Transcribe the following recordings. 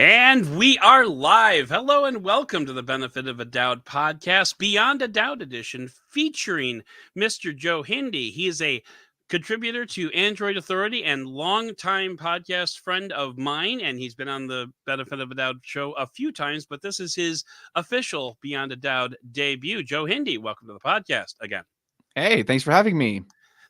And we are live. Hello and welcome to the Benefit of a Doud podcast, Beyond a Doud edition, featuring Mr. Joe Hindy. He is a contributor to Android Authority and longtime podcast friend of mine, and he's been on the Benefit of a Doud show a few times, but this is his official Beyond a Doud debut. Joe Hindy, welcome to the podcast again. Hey, thanks for having me.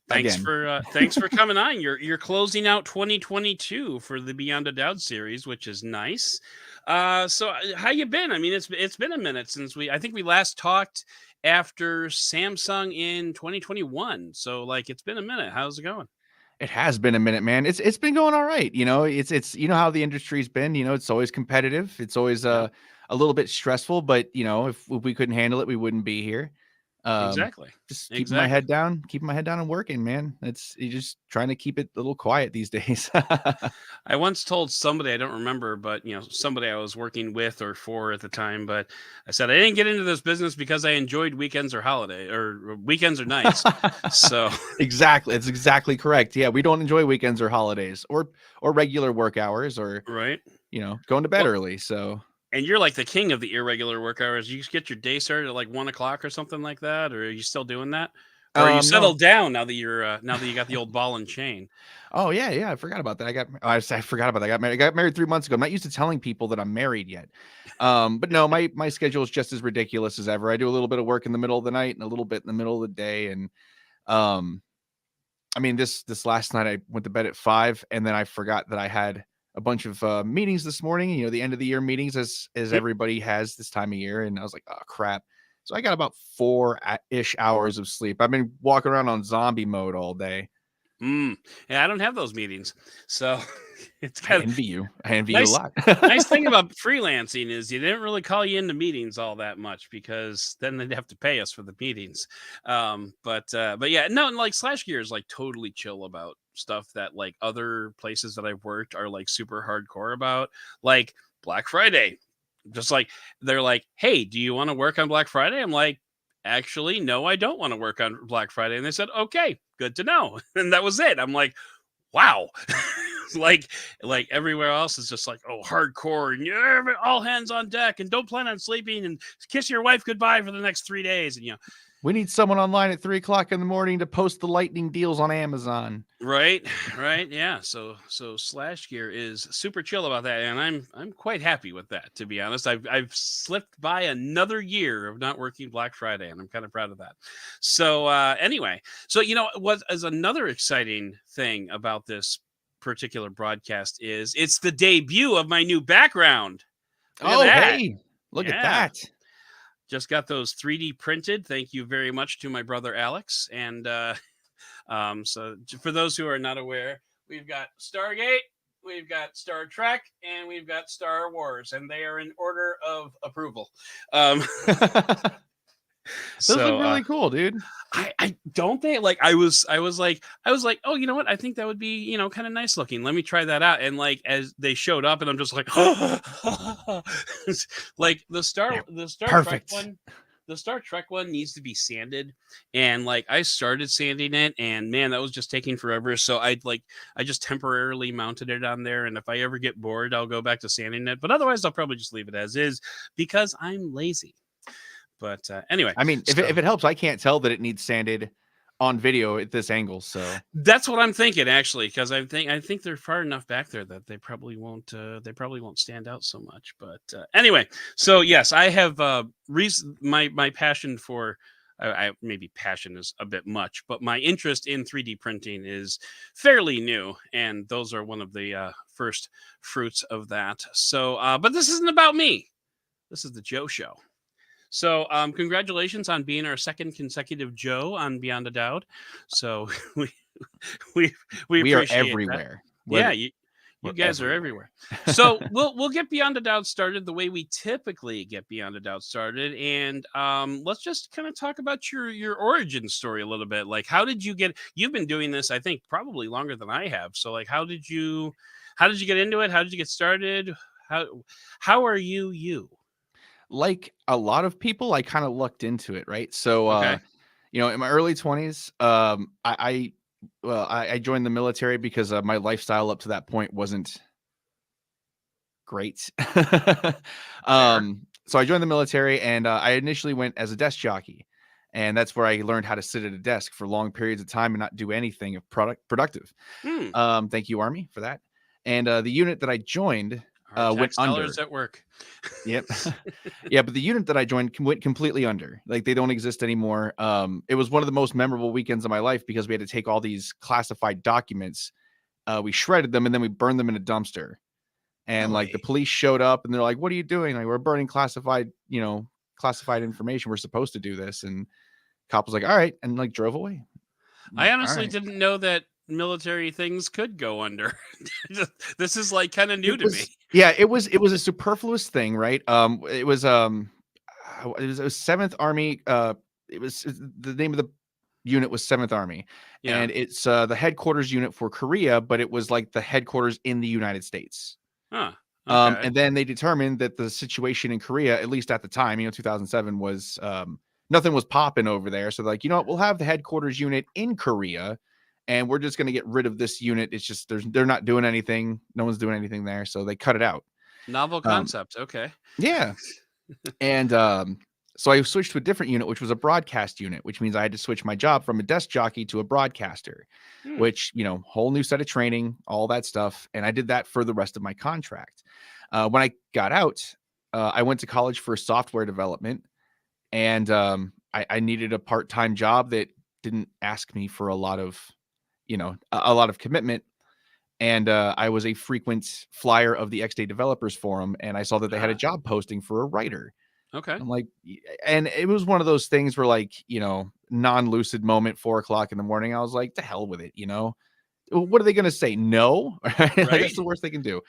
Thanks Again. for coming on. You're closing out 2022 for the Beyond a Doubt series, which is nice. So how you been? I mean, it's been a minute since I think we last talked after Samsung in 2021. So like it's been a minute. How's it going? It has been a minute, man. It's been going all right. It's how the industry's been. It's always competitive. It's always Yeah, a little bit stressful, but if we couldn't handle it, we wouldn't be here. exactly. Just keeping my Exactly. head down, and working, man. You're just trying to keep it a little quiet these days. I once told somebody, I don't remember, but somebody I was working with or for at the time, but I said I didn't get into this business because I enjoyed weekends or holiday or weekends or nights. So Exactly. It's exactly correct. Yeah, we don't enjoy weekends or holidays or regular work hours or right. going to bed Well, early. So and you're like the king of the irregular work hours. You get your day started at like 1 o'clock or something like that, or are you still doing that? Or are you no. settled down now that now that you got the old ball and chain? Oh yeah. I forgot about that. I forgot about that. I got married 3 months ago. I'm not used to telling people that I'm married yet. But no, my schedule is just as ridiculous as ever. I do a little bit of work in the middle of the night and a little bit in the middle of the day. And um, I mean this last night I went to bed at 5, and then I forgot that I had a bunch of meetings this morning. The end of the year meetings as Hmm? everybody has this time of year, and I was like, oh crap. So I got about 4-ish hours of sleep. I've been walking around on zombie mode all day. Yeah, I don't have those meetings, so it's I kind of envy you. I envy you a nice. lot. Nice thing about freelancing is you didn't really call you into meetings all that much because then they'd have to pay us for the meetings. But yeah, no, and like Slash Gear is like totally chill about stuff that like other places that I've worked are like super hardcore about, like Black Friday. Just like they're like, hey, do you want to work on Black Friday? I'm like, actually, no, I don't want to work on Black Friday. And they said, okay, good to know. And that was it. I'm like, wow. like everywhere else is just like, oh, hardcore, and yeah, all hands on deck, and don't plan on sleeping, and kiss your wife goodbye for the next 3 days, and We need someone online at 3 o'clock in the morning to post the lightning deals on Amazon. right, yeah. So Slash Gear is super chill about that, and I'm quite happy with that, to be honest. I've slipped by another year of not working Black Friday, and I'm kind of proud of that. So anyway, so what is another exciting thing about this particular broadcast is it's the debut of my new background. Look at Oh, that. hey, look at Yeah. that. Just got those 3D printed. Thank you very much to my brother Alex. And so for those who are not aware, we've got Stargate, we've got Star Trek, and we've got Star Wars, and they are in order of approval. Those look So really cool, dude. I don't think like I was like, oh, you know what? I think that would be, kind of nice looking. Let me try that out. And like as they showed up, and I'm just like, like the Star Trek Perfect. one. The Star Trek one needs to be sanded, and like I started sanding it, and man, that was just taking forever. So I just temporarily mounted it on there, and if I ever get bored, I'll go back to sanding it. But otherwise, I'll probably just leave it as is because I'm lazy. But anyway, I mean, if so it helps, I can't tell that it needs sanded on video at this angle. So that's what I'm thinking, actually, because I think they're far enough back there that they probably won't stand out so much. But anyway, so yes, I have my passion for. Maybe passion is a bit much, but my interest in 3D printing is fairly new, and those are one of the first fruits of that. So, but this isn't about me. This is the Joe Show. So, congratulations on being our second consecutive Joe on Beyond a Doubt. So, we we we we are appreciate that. everywhere. Yeah, We're you guys are everywhere. everywhere. So we'll get Beyond a Doubt started the way we typically get Beyond a Doubt started, and let's just kind of talk about your origin story a little bit. Like, how did you get? You've been doing this, I think, probably longer than I have. So, like, how did you get into it? How did you get started? How are you? Like a lot of people, I kind of lucked into it, right? So, Okay. in my early 20s, I joined the military because my lifestyle up to that point wasn't great. Fair. So I joined the military, and I initially went as a desk jockey, and that's where I learned how to sit at a desk for long periods of time and not do anything of productive. Hmm. Thank you, Army, for that. And the unit that I joined Our went tax dollars under. at work. Yep. Yeah, but the unit that I joined went completely under. Like, they don't exist anymore. It was one of the most memorable weekends of my life because we had to take all these classified documents. We shredded them and then we burned them in a dumpster. And like the Really? police showed up and they're like, "What are you doing?" Like, "We're burning classified information. We're supposed to do this." And cop was like, "All right," and like drove away. I'm I like, "All honestly right." didn't know that military things could go under. This is like kind of new It to me. was Yeah, it was a superfluous thing, right? It was 7th Army. The name of the unit was 7th Army, Yeah. and it's the headquarters unit for Korea, but it was like the headquarters in the United States. Huh. Okay. And then they determined that the situation in Korea, at least at the time, 2007, was nothing was popping over there. So they're like, you know what, we'll have the headquarters unit in Korea, and we're just going to get rid of this unit. It's just they're not doing anything. No one's doing anything there, so they cut it out. Novel Um, concept. Okay. yeah, and so I switched to a different unit, which was a broadcast unit, which means I had to switch my job from a desk jockey to a broadcaster, Hmm. which, whole new set of training, all that stuff. And I did that for the rest of my contract. When I got out, I went to college for software development, and I needed a part-time job that didn't ask me for a lot of, a lot of commitment. And I was a frequent flyer of the X-Day Developers Forum, and I saw that they had a Ah, job posting for a writer. okay. I'm like, and it was one of those things where, like, non-lucid moment, 4 o'clock in the morning. I was like, to hell with it. What are they going to say? No. Like, that's Right. the worst they can do.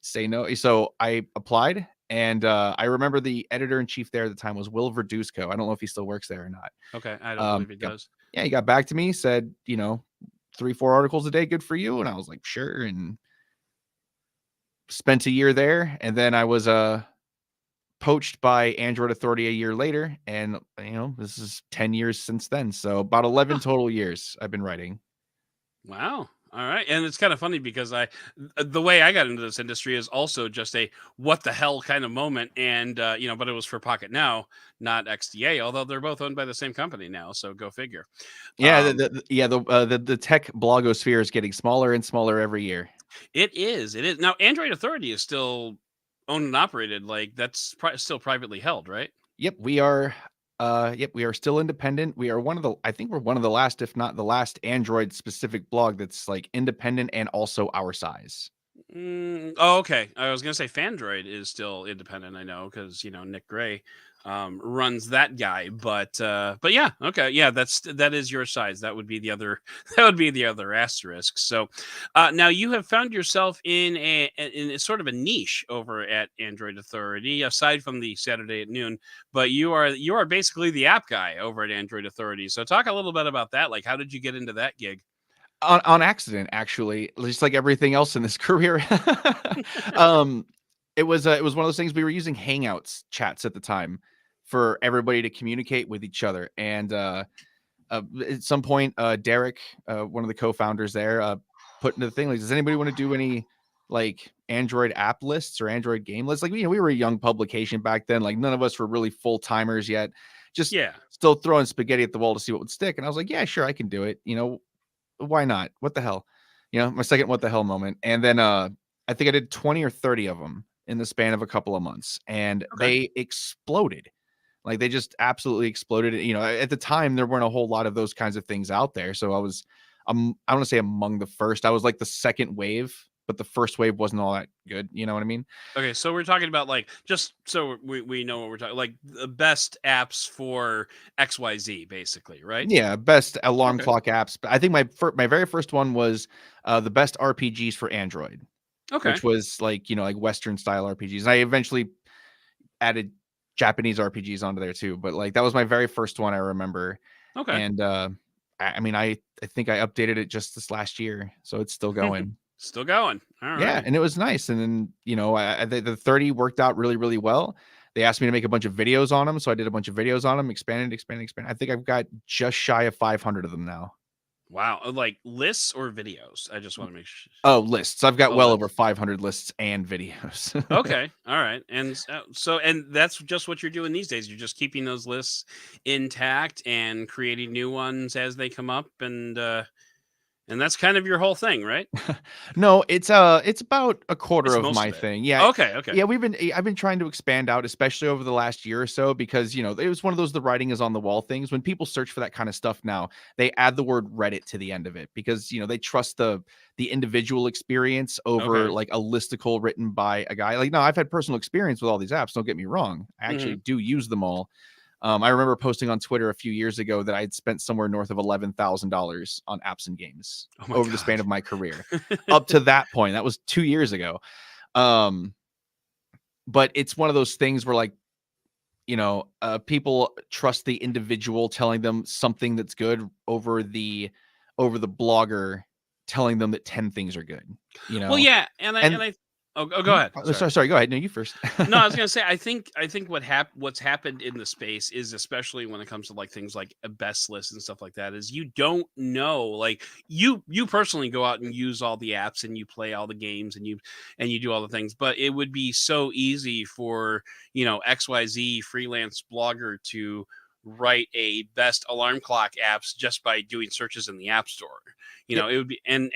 Say no. So I applied, and I remember the editor in chief there at the time was Will Verduzco. I don't know if he still works there or not. Okay. I don't believe he Got, does. yeah, he got back to me, said, 3, 4 articles a day, good for you. And I was like, sure. And spent a year there. And then I was poached by Android Authority a year later, and this is 10 years since then. So about 11 Huh. total years I've been writing. Wow. All right. And it's kind of funny because the way I got into this industry is also just a what the hell kind of moment. And, but it was for Pocket Now, not XDA, although they're both owned by the same company now. So go figure. Yeah, Um, the tech blogosphere is getting smaller and smaller every year. it is. It is. Now, Android Authority is still owned and operated. Like that's still privately held, right? Yep, we are. Yep, we are still independent. We are I think we're one of the last, if not the last, Android specific blog that's like independent and also our size. Oh, okay. I was gonna say Fandroid is still independent. I know because Nick Gray runs that guy, but yeah, okay, yeah, that is your size. That would be the other that would be the other asterisk. So now you have found yourself in a sort of a niche over at Android Authority, aside from the Saturday at noon. But you are basically the app guy over at Android Authority. So talk a little bit about that. Like, how did you get into that gig? On accident, actually, just like everything else in this career. um, it was one of those things. We were using Hangouts chats at the time for everybody to communicate with each other, and at some point, Derek, one of the co-founders there, put into the thing like, does anybody want to do any like Android app lists or Android game lists? Like, we were a young publication back then. Like, none of us were really full timers yet. Just Yeah. still throwing spaghetti at the wall to see what would stick. And I was like, yeah, sure, I can do it. Why not? What the hell? My second what the hell moment. And then I think I did 20 or 30 of them in the span of a couple of months, and Okay. they exploded. Like, they just absolutely exploded. At the time there weren't a whole lot of those kinds of things out there. So I was I want to say among the first. I was like the second wave, but the first wave wasn't all that good. You know what I mean? Okay, so we're talking about like just so we know what we're talking like the best apps for XYZ basically, right? Yeah, best alarm Okay. clock apps. But I think my very first one was the best RPGs for Android, Okay. which was like, like Western style RPGs. And I eventually added Japanese RPGs onto there too, but like that was my very first one I remember. Okay. And I mean, I think I updated it just this last year, so it's still going. Still going. All Yeah, right. and it was nice. And then the 30 worked out really, really well. They asked me to make a bunch of videos on them, so I did a bunch of videos on them, expanded. I think I've got just shy of 500 of them now. Wow. Like lists or videos? I just want to make sure. Oh, lists. I've got Oh, well over lists. 500 lists and videos. Okay. All right. And and that's just what you're doing these days. You're just keeping those lists intact and creating new ones as they come up, and that's kind of your whole thing, right? No, it's about a quarter It's of most my of it. thing. Yeah. Okay. Okay. Yeah, I've been trying to expand out, especially over the last year or so, because it was one of those the writing is on the wall things. When people search for that kind of stuff now, they add the word Reddit to the end of it because they trust the individual experience over Okay. like a listicle written by a guy. Like, no, I've had personal experience with all these apps. Don't get me wrong. I Hmm. actually do use them all. I remember posting on Twitter a few years ago that I had spent somewhere north of $11,000 on apps and games Oh my over the span of my god. career. Up to that point, that was 2 years ago. Um, but it's one of those things where like people trust the individual telling them something that's good over the blogger telling them that 10 things are good. You Well, know, yeah, and and I go ahead. Sorry. sorry, go ahead. No, you first. No, I was gonna say I think what's happened in the space is, especially when it comes to like things like a best list and stuff like that, is you don't know, like you personally go out and use all the apps and you play all the games and you do all the things, but it would be so easy for XYZ freelance blogger to write a best alarm clock apps just by doing searches in the app store. Yep. It would be and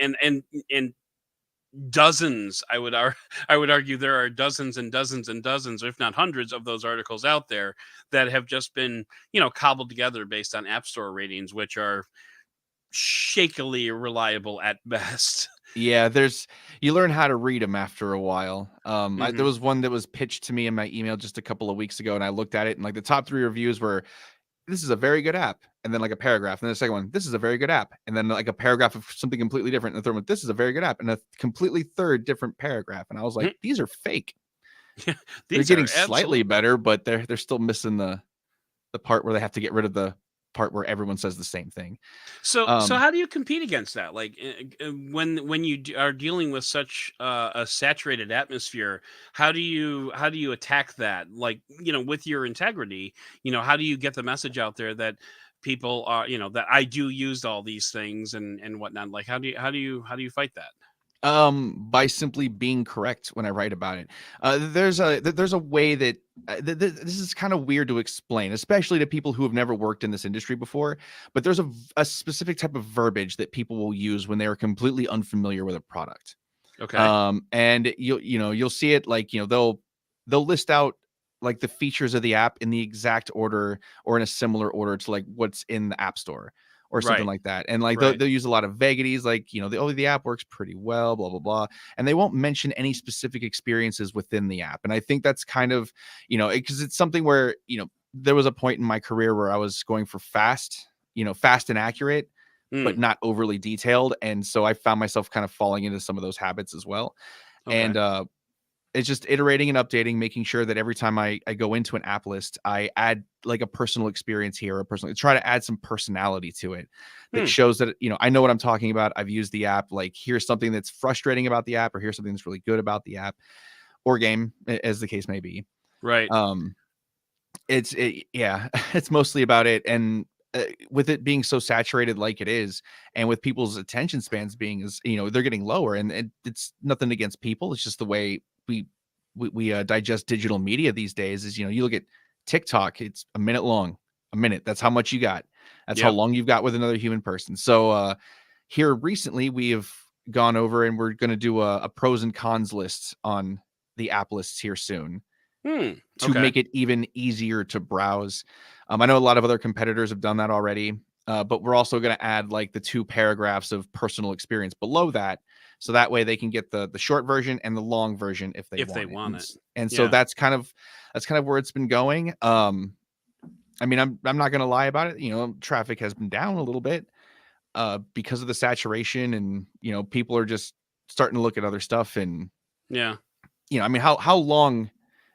dozens, I would argue there are dozens and dozens and dozens, if not hundreds, of those articles out there that have just been cobbled together based on app store ratings, which are shakily reliable at best. Yeah, you learn how to read them after a while. There Hmm. was one that was pitched to me in my email just a couple of weeks ago, and I looked at it, and like the top three reviews were, "This is a very good app," and then like a paragraph, and then the second one, "This is a very good app," and then like a paragraph of something completely different, and the third one, "This is a very good app," and a completely third different paragraph, and I was like, "These are fake. They're These getting are slightly absolutely. better, but they're still missing the part where they have to get rid of the part where everyone says the same thing." So Um, how do you compete against that? Like when you are dealing with such a saturated atmosphere, how do you attack that? Like with your integrity, how do you get the message out there that people are that I do use all these things and whatnot? Like how do you fight that? by simply being correct when I write about it. There's a way that this is kind of weird to explain, especially to people who have never worked in this industry before. But there's a specific type of verbiage that people will use when they are completely unfamiliar with a product. Okay. And you'll see it like they'll list out like the features of the app in the exact order or in a similar order to like what's in the app store or something Right. like that. And like Right. they'll use a lot of vagaries like the app works pretty well, blah blah blah, and they won't mention any specific experiences within the app. And I think that's kind of because it's something where there was a point in my career where I was going for fast and accurate but Mm, not overly detailed. And so I found myself kind of falling into some of those habits as well. okay. And it's just iterating and updating, making sure that every time I go into an app list, I add like a personal experience here, a personal try to add some personality to it that Hmm. shows that, I know what I'm talking about. I've used the app. Like, here's something that's frustrating about the app, or here's something that's really good about the app or game, as the case may be. Right. Um, yeah, it's mostly about it. And with it being so saturated like it is, and with people's attention spans being as they're getting lower, and it's nothing against people, it's just the way we digest digital media these days. Is you look at TikTok, it's a minute long, a minute, that's how much you got, that's how Yep. long you've got with another human person. So here recently we have gone over and we're going to do a pros and cons list on the app lists here soon Hmm. to Okay. make it even easier to browse. I know a lot of other competitors have done that already, but we're also going to add like the 2 paragraphs of personal experience below that, so that way they can get the short version and the long version if they If they want it. want it. And so Yeah. that's kind of where it's been going. I mean, I'm not going to lie about it. Traffic has been down a little bit because of the saturation, and people are just starting to look at other stuff. And Yeah. I mean, how long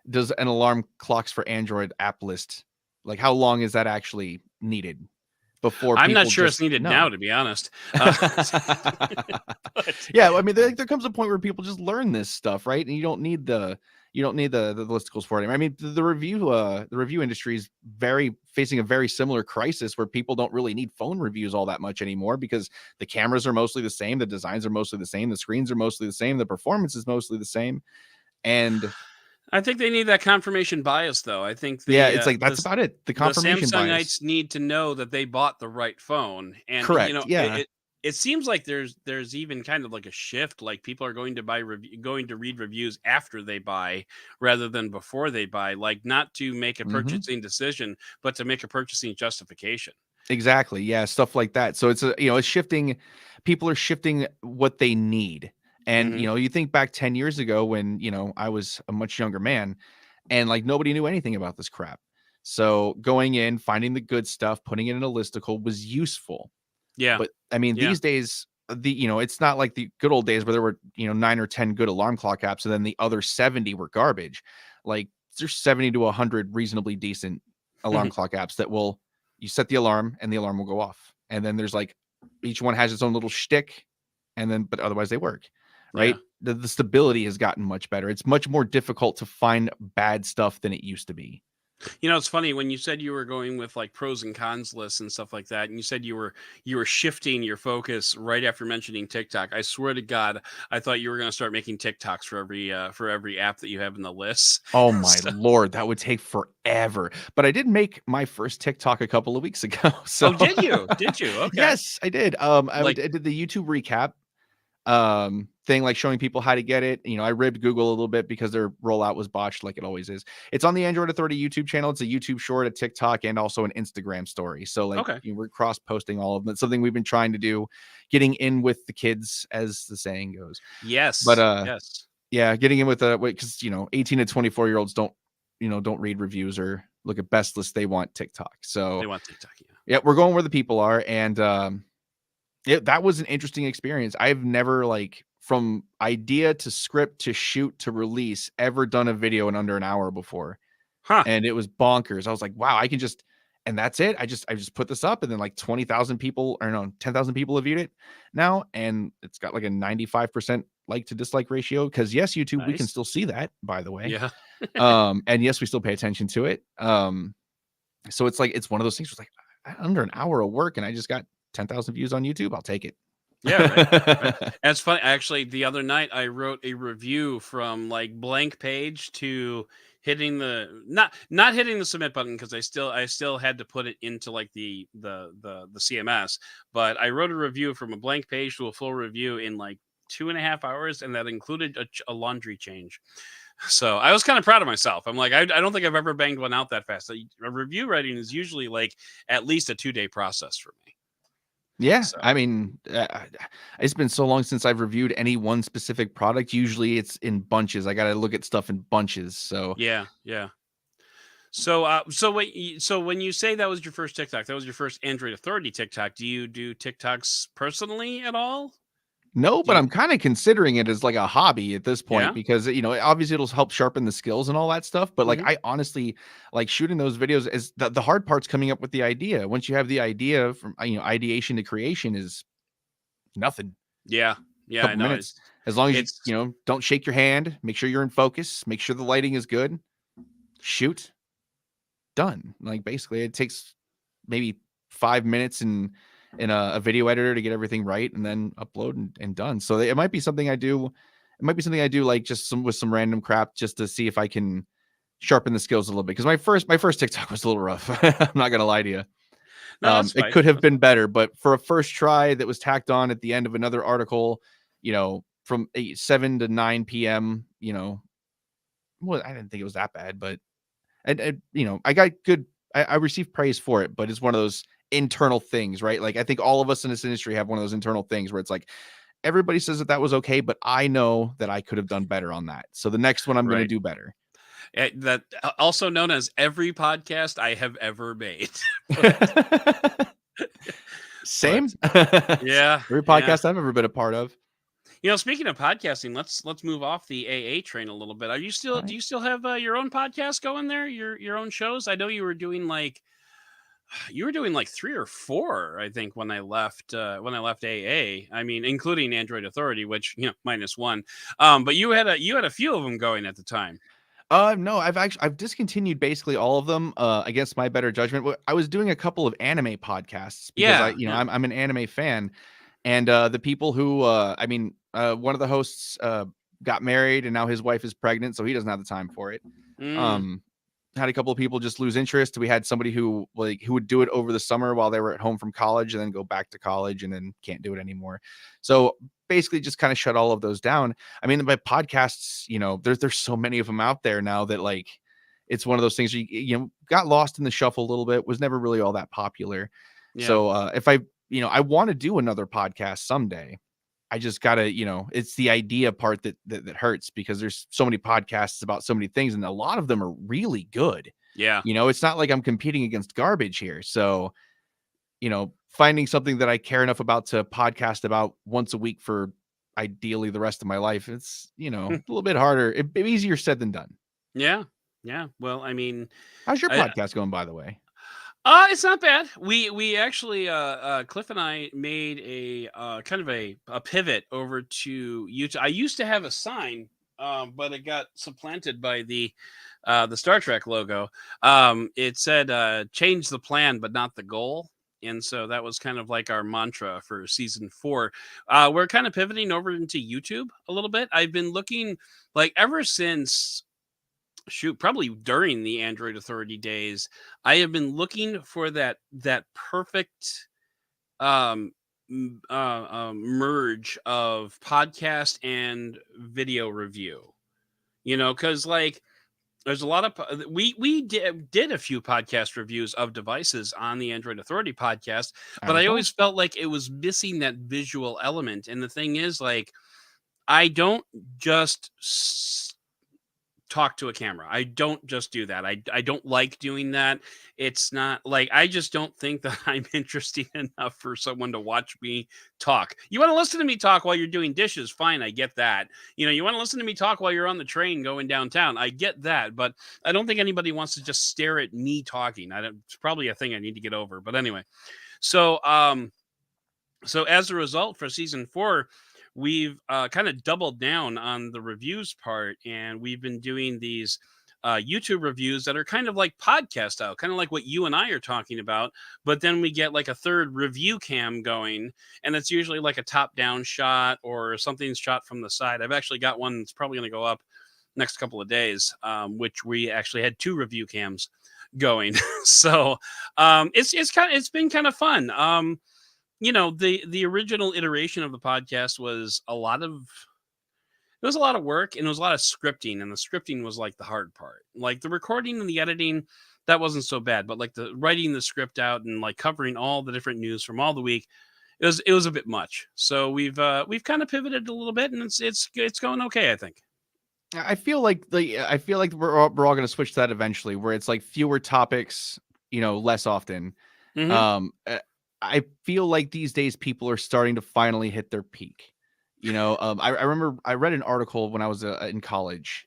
does an alarm clocks for Android app list, like how long is that actually needed? before I'm not people sure it's just needed now, know. to be honest. But Yeah, I mean, there comes a point where people just learn this stuff, right? And you don't need the listicles for it. I mean, the review industry is facing a very similar crisis where people don't really need phone reviews all that much anymore because the cameras are mostly the same, the designs are mostly the same, the screens are mostly the same, the performance is mostly the same, and I think they need that confirmation bias, though. I think yeah, it's like that's the about it. The the confirmation bias. Samsungites need to know that they bought the right phone, and Correct. Yeah. it seems like there's even kind of like a shift, like people are going to going to read reviews after they buy rather than before they buy, like not to make a Hmm. purchasing decision, but to make a purchasing justification. Exactly. Yeah, stuff like that. So it's it's shifting. People are shifting what they need. And Hmm. you think back 10 years ago when, I was a much younger man and like nobody knew anything about this crap. So going in, finding the good stuff, putting it in a listicle was useful. Yeah, But I mean, yeah. these days, it's not like the good old days where there were, 9 or 10 good alarm clock apps and then the other 70 were garbage. Like there's 70 to 100 reasonably decent alarm clock apps that will you set the alarm and the alarm will go off. And then there's like each one has its own little shtick and then but otherwise they work. Yeah. Right? The stability has gotten much better. It's much more difficult to find bad stuff than it used to be. It's funny when you said you were going with like pros and cons lists and stuff like that, and you said you were shifting your focus right after mentioning TikTok. I swear to God, I thought you were going to start making TikToks for every app that you have in the list. Oh my So, lord, that would take forever. But I did make my first TikTok a couple of weeks ago. So oh, did you? Did you? Okay. yes, I did. Like, I did the YouTube recap thing, like showing people how to get it. I ribbed Google a little bit because their rollout was botched like it always is. It's on the Android Authority YouTube channel. It's a YouTube short, a TikTok, and also an Instagram story. So like okay. we're cross posting all of them. It's something we've been trying to do, getting in with the kids, as the saying goes. But Yes. Yes. yeah, getting in with because 18 to 24-year-olds don't read reviews or look at best lists. They want TikTok. They So want TikTok. Yeah. yeah, we're going where the people are, and that was an interesting experience. I've never like from idea to script to shoot to release ever done a video in under an hour before, Huh. and it was bonkers. I was like, wow, I can just and that's it. I just put this up, and then like 20,000 people or no 10,000 people have viewed it now, and it's got like a 95% like to dislike ratio. Because yes, YouTube, we can Nice. still see that, by the way. Yeah. And yes, we still pay attention to it. So it's like it's one of those things where it's like under an hour of work, and I just got 10,000 views on YouTube. I'll take it. Yeah, right, right. That's funny. Actually, the other night I wrote a review from like blank page to hitting the not hitting the submit button because I still had to put it into like the CMS. But I wrote a review from a blank page to a full review in like 2.5 hours, and that included a laundry change. So I was kind of proud of myself. I'm like, I don't think I've ever banged one out that fast. A review writing is usually like at least a 2-day process for me. Yeah, So I mean, it's been so long since I've reviewed any one specific product. Usually, it's in bunches. I got to look at stuff in bunches. So yeah, yeah. So when you say that was your first TikTok, that was your first Android Authority TikTok. Do you do TikToks personally at all? no, Do but you? I'm kind of considering it as like a hobby at this point Yeah. because obviously it'll help sharpen the skills and all that stuff. But like, Hmm. I honestly like shooting those videos. Is the hard part's coming up with the idea. Once you have the idea from ideation to creation is nothing. Yeah. Yeah. I Couple know. minutes. As long as you It's don't shake your hand, make sure you're in focus, make sure the lighting is good. Shoot, done. Like basically, it takes maybe 5 minutes in a video editor to get everything right, and then upload and done. So it might be something I do. It might be something I do like just with some random crap just to see if I can sharpen the skills a little bit. Because my first TikTok was a little rough. I'm not gonna lie to you. no, that's It fine. could have That's been better, but for a first try that was tacked on at the end of another article, from 7 to 9 p.m. Well, I didn't think it was that bad, but I got good. I received praise for it, but it's one of those internal things, right? Like I think all of us in this industry have one of those internal things where it's like everybody says that was okay, but I know that I could have done better on that. So the next one I'm going to right. do better. That also known as every podcast I have ever made. but but Same. yeah, Every yeah. podcast I've ever been a part of. Speaking of podcasting, let's move off the AA train a little bit. Are you still All do right. you still have your own podcast going there? Your own shows? I know you were doing like You were doing like 3 or 4, I think, when I left AA. I mean, including Android Authority, which, minus 1. But you had a few of them going at the time. No, I've discontinued basically all of them, against my better judgment. I was doing a couple of anime podcasts because Yeah, yeah. I'm an anime fan, and the people who, one of the hosts got married, and now his wife is pregnant, so he doesn't have the time for it. Mm, Um, had a couple of people just lose interest. We had somebody who would do it over the summer while they were at home from college, and then go back to college, and then can't do it anymore. So basically, just kind of shut all of those down. I mean, by podcasts, there's so many of them out there now that like it's one of those things got lost in the shuffle a little bit, was never really all that popular. yeah. So if I want to do another podcast someday. I just gotta, it's the idea part that hurts, because there's so many podcasts about so many things, and a lot of them are really good. Yeah. It's not like I'm competing against garbage here. So, finding something that I care enough about to podcast about once a week for ideally the rest of my life, it's, a little bit harder. It'd be easier said than done. Yeah. Yeah. Well, I mean, How's your I podcast going, by the way? it's not bad. We actually Cliff and I made a kind of a pivot over to YouTube. I used to have a sign, but it got supplanted by the Star Trek logo. It said change the plan but not the goal. And so that was kind of like our mantra for season 4. We're kind of pivoting over into YouTube a little bit. I've been looking, like, ever since, shoot, probably during the Android Authority days, I have been looking for that perfect merge of podcast and video review. Because, like, there's a lot of we did a few podcast reviews of devices on the Android Authority podcast, I but I recall. always felt like it was missing that visual element. And the thing is, like, I don't just talk to a camera. I don't just do that. I don't like doing that. It's not like, I just don't think that I'm interesting enough for someone to watch me talk. You want to listen to me talk while you're doing dishes, fine, I get that. You want to listen to me talk while you're on the train going downtown, I get that. But I don't think anybody wants to just stare at me talking. It's probably a thing I need to get over. But anyway, so as a result, for season 4, we've kind of doubled down on the reviews part, and we've been doing these YouTube reviews that are kind of like podcast style, kind of like what you and I are talking about. But then we get like a third review cam going, and it's usually like a top down shot or something's shot from the side. I've actually got one that's probably going to go up next couple of days, which we actually had 2 review cams going. So it's been kind of fun. The original iteration of the podcast was a lot of work, and it was a lot of scripting, and the scripting was like the hard part. Like the recording and the editing, that wasn't so bad, but like the writing the script out and like covering all the different news from all the week, it was a bit much. So we've kind of pivoted a little bit, and it's going okay, I think. I feel like we're all going to switch to that eventually, where it's like fewer topics, less often. Hmm. I feel like these days people are starting to finally hit their peak. I remember I read an article when I was in college,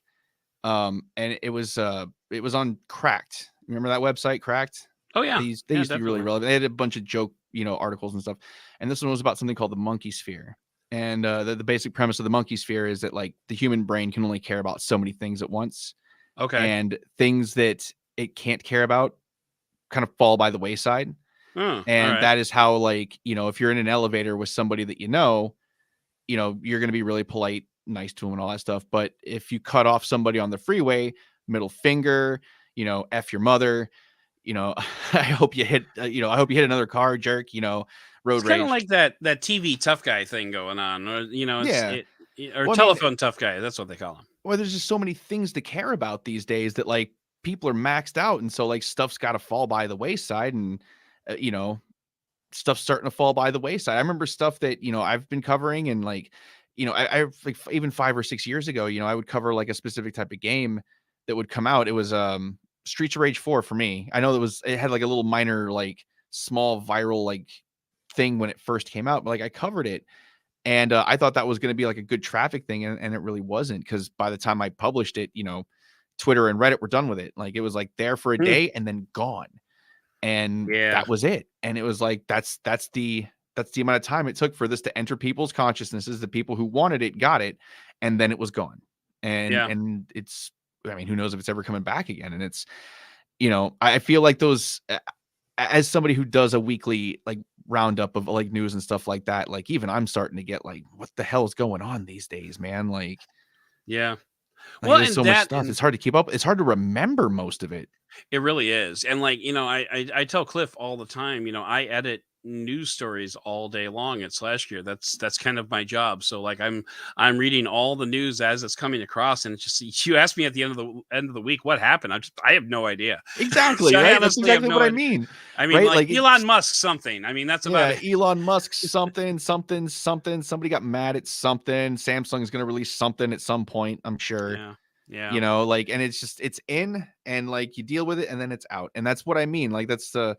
and it was on Cracked. Remember that website, Cracked? Oh They yeah, used they yeah, used to be really definitely. relevant. They had a bunch of joke, articles and stuff. And this one was about something called the monkey sphere. And the basic premise of the monkey sphere is that like the human brain can only care about so many things at once, Okay. and things that it can't care about kind of fall by the wayside. Oh, all And right. that is how, like, if you're in an elevator with somebody that you're going to be really polite, nice to them and all that stuff. But if you cut off somebody on the freeway, middle finger, F your mother, I hope you hit another car, jerk, It's road kind of rage. like that TV tough guy thing going on, or Yeah. or Well, I mean, telephone tough guy. That's what they call him. well, there's just so many things to care about these days that like people are maxed out. And so like stuff's got to fall by the wayside, and, uh, you know, stuff's starting to fall by the wayside. I remember stuff that, I've been covering, and like, I like even 5 or 6 years ago, I would cover like a specific type of game that would come out. It was Streets of Rage 4 for me. I know it had like a little minor, like small viral like thing when it first came out, but like I covered it, and I thought that was going to be like a good traffic thing, and it really wasn't, because by the time I published it, Twitter and Reddit were done with it. Like it was like there for a Hmm. day and then gone. and Yeah. that was it. And it was like that's the amount of time it took for this to enter people's consciousnesses. The people who wanted it got it, and then it was gone. Yeah. And it's, I mean, who knows if it's ever coming back again. And it's, I feel like those, as somebody who does a weekly like roundup of like news and stuff like that, like even I'm starting to get like, what the hell is going on these days, man? Yeah. Like Well, there's and so much that stuff. and It's hard to keep up. It's hard to remember most of it. it really is. And like, I tell Cliff all the time, I edit news stories all day long at Slash Gear. That's kind of my job. So like I'm reading all the news as it's coming across, and it's just, you ask me at the end of the week what happened. I have no idea. Exactly, I right? That's honestly have exactly no what I idea. mean, I mean, right? like Like Elon Musk something. I mean, that's about yeah, it. Elon Musk something, something, something. Somebody got mad at something. Samsung is going to release something at some point, I'm sure. Yeah. Yeah. Like, and it's just, it's in, and like you deal with it and then it's out. And that's what I mean. Like that's the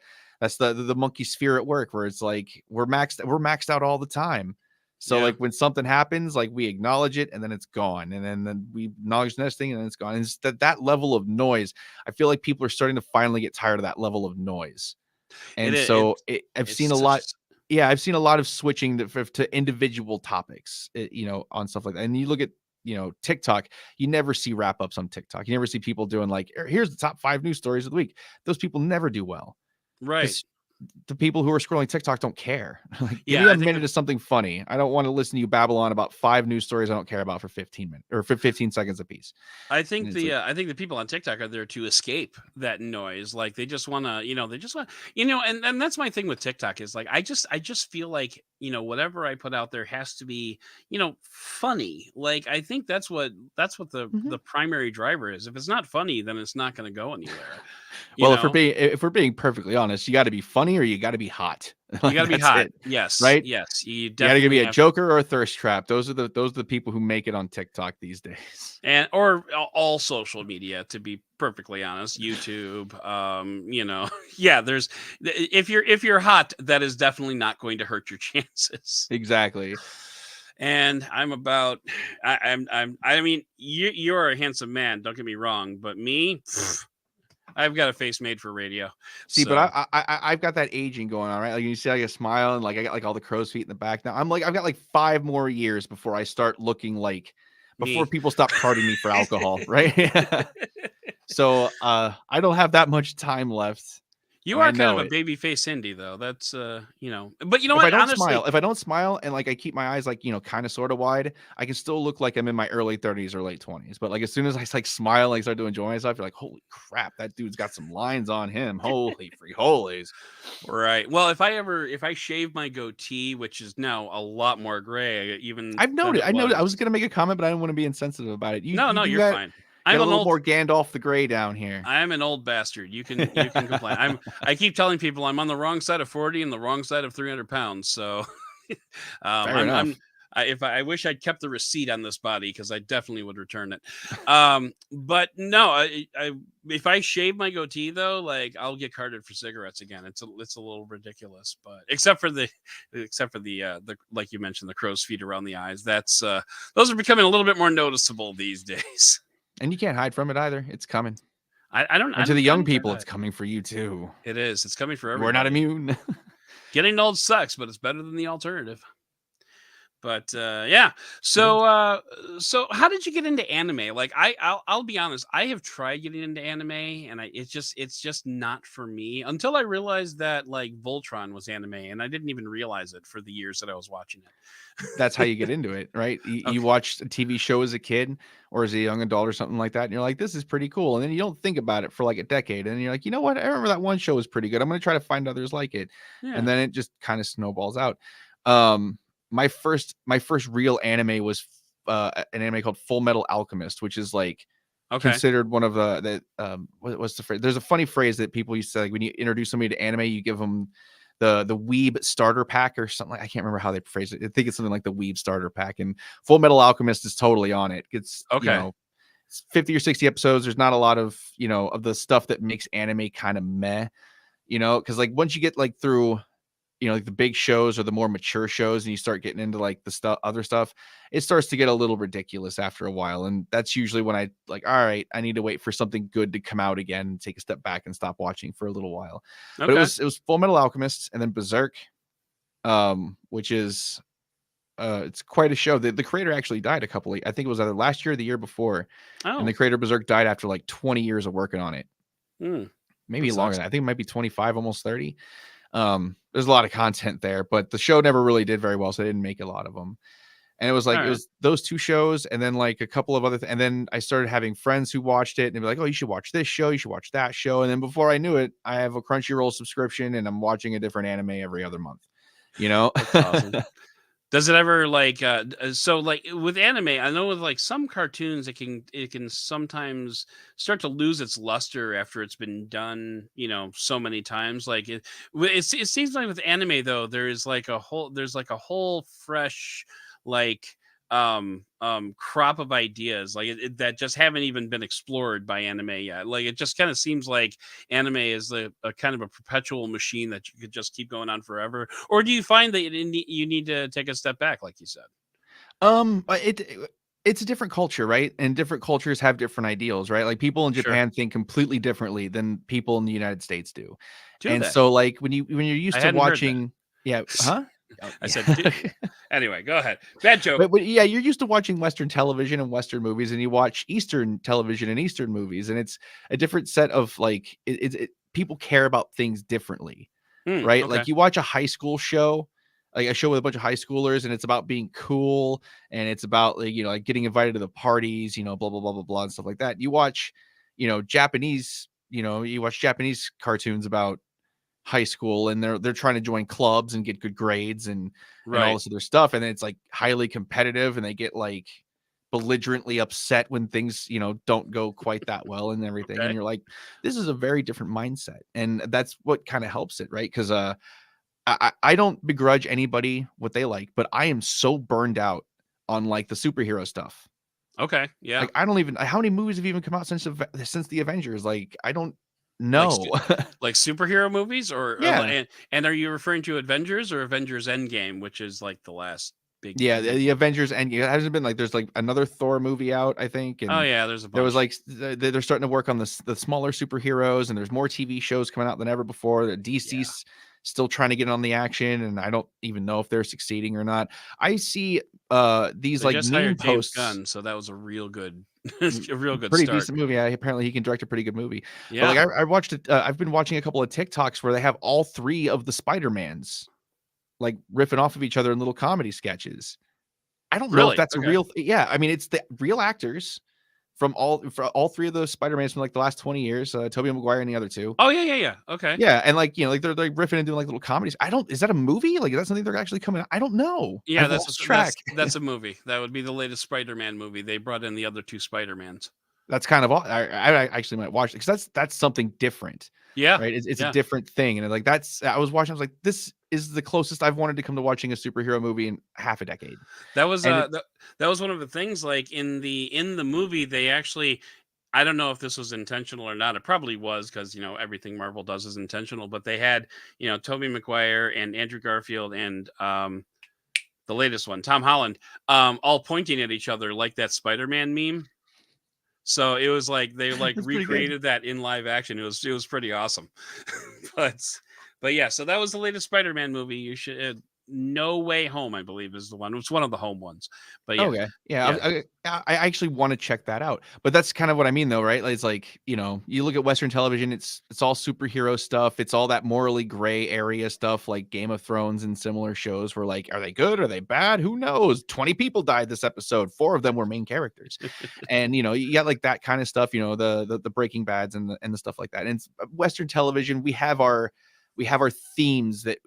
monkey sphere at work, where it's like we're maxed out all the time. So Yeah. like when something happens, like we acknowledge it and then it's gone. And then we acknowledge the next thing and then it's gone. And it's that level of noise. I feel like people are starting to finally get tired of that level of noise. It And is. so I've seen It's a such lot. Yeah, I've seen a lot of switching to individual topics, on stuff like that. And you look at, TikTok, you never see wrap ups on TikTok. You never see people doing like, here's the top 5 news stories of the week. Those people never do well, right. because the people who are scrolling TikTok don't care. Like, give me Yeah. a minute of something funny. I don't want to listen to you babble on about 5 news stories I don't care about for 15 minutes or for 15 seconds a piece. And it's like, I think the people on TikTok are there to escape that noise. Like they just want to, they just want, and that's my thing with TikTok is like I just feel like, whatever I put out there has to be, funny. Like I think that's what mhm. the primary driver is. If it's not funny, then it's not going to go anywhere. You Well, know, if we're being perfectly honest, you got to be funny or you got to be hot. you Like got to be that's hot. it, Yes, right? yes, you You got to definitely be a have. joker or a thirst trap. Those are the people who make it on TikTok these days. And or all social media, to be perfectly honest, YouTube, yeah, if you're hot, that is definitely not going to hurt your chances. Exactly. And I mean, you're a handsome man, don't get me wrong, but me, I've got a face made for radio. See, but So I've got that aging going on, right? Like you see, like a smile, and like I got like all the crow's feet in the back. Now I'm like, I've got like 5 more years before I start looking like, before me. people stop carding me for alcohol, right? So I don't have that much time left, You and I are kind of know a it. baby face Hindy, though. That's but you know what? Honestly, If I don't smile and like I keep my eyes like, kind of sort of wide, I can still look like I'm in my early 30s or late 20s. But like as soon as I like smile, like start to enjoy myself, you're like, holy crap, that dude's got some lines on him. Holy free holies. right. Well, if I shave my goatee, which is now a lot more gray, even I've than noted. it I know. I was was. gonna make a comment, but I didn't want to be insensitive about it. You No, you no, do you're got fine. got I'm a an little old more Gandalf the Gray down here. I am an old bastard. You can complain. I keep telling people I'm on the wrong side of 40 and the wrong side of 300 pounds. So Fair enough. if I wish I'd kept the receipt on this body, because I definitely would return it. But no, if I shave my goatee though, like I'll get carded for cigarettes again. It's a little ridiculous, but except for the like you mentioned, the crow's feet around the eyes. That's those are becoming a little bit more noticeable these days. And you can't hide from it either. It's coming. I And to the don't young try people, to it's hide. coming for you too. It is. It's coming for We're not everybody. immune. Getting old sucks, but it's better than the alternative. But yeah. It is. So how did you get into anime? Like I'll be honest, I have tried getting into anime, and it's just not for me, until I realized that like Voltron was anime, and I didn't even realize it for the years that I was watching That's how it. you get into it, right? You Okay. watched a TV show as a kid or as a young adult or something like that, and you're like, this is pretty cool. And then you don't think about it for like a decade. And then you're like, you know what? I remember that one show was pretty good. I'm going to try to find others like it. And Yeah. then it just kind of snowballs out. Um, my first real anime was an anime called Full Metal Alchemist, which is like Okay. considered one of what's the phrase? There's a funny phrase that people used to say, like when you introduce somebody to anime, you give them the weeb starter pack or something. I can't remember how they phrase it. I think it's something like the weeb starter pack, and Full Metal Alchemist is totally on it. It's Okay. it's 50 or 60 episodes. There's not a lot of of the stuff that makes anime kind of meh, because like once you get like through like the big shows or the more mature shows, and you start getting into like the other stuff, it starts to get a little ridiculous after a while. And that's usually when I like, all right, I need to wait for something good to come out again and take a step back and stop watching for a little while. But Okay. it was Full Metal Alchemist and then Berserk, which is it's quite a show. The creator actually died I think it was either last year or the year before. And Oh. the creator of Berserk died after like 20 years of working on it. Hmm. Maybe That longer sucks. than that. I think it might be 25, almost 30. There's a lot of content there, but the show never really did very well, so they didn't make a lot of them. And it was All like it right. was those two shows, and then like a couple of other, and then I started having friends who watched it, and they'd be like, "Oh, you should watch this show, you should watch that show." And then before I knew it, I have a Crunchyroll subscription, and I'm watching a different anime every other month. You know? That's awesome. Does it ever like so like with anime? I know with like some cartoons, it can sometimes start to lose its luster after it's been done, so many times. Like it seems like with anime though, there's like a whole fresh like crop of ideas like that just haven't even been explored by anime yet. Like it just kind of seems like anime is a kind of a perpetual machine that you could just keep going on forever. Or do you find that you need to take a step back, like you said? It's a different culture, right? And different cultures have different ideals, right? Like people in Sure. Japan think completely differently than people in the United States do. Do And they? so like when you're I used to hadn't heard that. watching, yeah, huh? Oh, I said, yeah. anyway, go ahead. Bad joke. But yeah, you're used to watching Western television and Western movies, and you watch Eastern television and Eastern movies, and it's a different set of like people care about things differently, right? Okay. Like you watch a high school show, like a show with a bunch of high schoolers, and it's about being cool, and it's about like like getting invited to the parties, blah blah blah blah blah and stuff like that. You watch, Japanese, you watch Japanese cartoons about high school, and they're trying to join clubs and get good grades and all Right. this other stuff, and it's like highly competitive, and they get like belligerently upset when things don't go quite that well and everything, and Okay. you're like, this is a very different mindset, and that's what kind of helps it, right? Because I don't begrudge anybody what they like, but I am so burned out on like the superhero stuff. Okay. Yeah. Like I don't even, how many movies have even come out since the Avengers? Like I don't Like know. like superhero movies, or Yeah. and are you referring to Avengers or Avengers Endgame, which is like the last Yeah, big the one? Avengers, and it hasn't been like there's like another Thor movie out, I think, Oh and yeah, there's a there was bunch. like they're starting to work on the smaller superheroes, and there's more TV shows coming out than ever before. The Yeah. DC's still trying to get on the action, and I don't even know if they're succeeding or not. I see these They like just meme hired James posts. Gunn, so that was a real good a real good Pretty start. decent movie. Yeah, apparently he can direct a pretty good movie. But like Yeah. I watched it. I've been watching a couple of TikToks where they have all three of the Spider-Mans like riffing off of each other in little comedy sketches. I don't know if Really? that's a Okay. real yeah, I mean, it's the real actors for all 3 of those Spider-Mans from, like, the last 20 years, Tobey Maguire and the other 2. Oh yeah, yeah, yeah. Okay. Yeah, and, like, like, they're, like, riffing and doing, like, little comedies. I don't is that a movie? Like, is that something they're actually coming out? I don't know. Yeah, I've that's lost track. that's a movie. That would be the latest Spider-Man movie. They brought in the other two Spider-Mans. That's kind of all I actually might watch it because that's something different, Yeah. right? It's a Yeah. different thing, and, like, that's I was watching, I was like, "This is the closest I've wanted to come to watching a superhero movie in half a decade." That was And it that was one of the things like in the movie they actually, I don't know if this was intentional or not. It probably was because everything Marvel does is intentional. But they had Tobey Maguire and Andrew Garfield and the latest one, Tom Holland, all pointing at each other like that Spider-Man meme. So it was like they like That's pretty good. recreated that in live action. It was pretty awesome. but but yeah, so that was the latest Spider-Man movie. You should No Way Home, I believe, is the one. It's one of the home ones. But yeah, Okay. Yeah, yeah, I actually wanna check that out, but that's kind of what I mean though, right? Like, it's like, you look at Western television, it's all superhero stuff, it's all that morally gray area stuff like Game of Thrones and similar shows where like, are they good? Are they bad? Who knows? 20 people died this episode, 4 of them were main characters. And, you got like that kind of stuff, the Breaking Bads and the stuff like that. And Western television, we have our themes that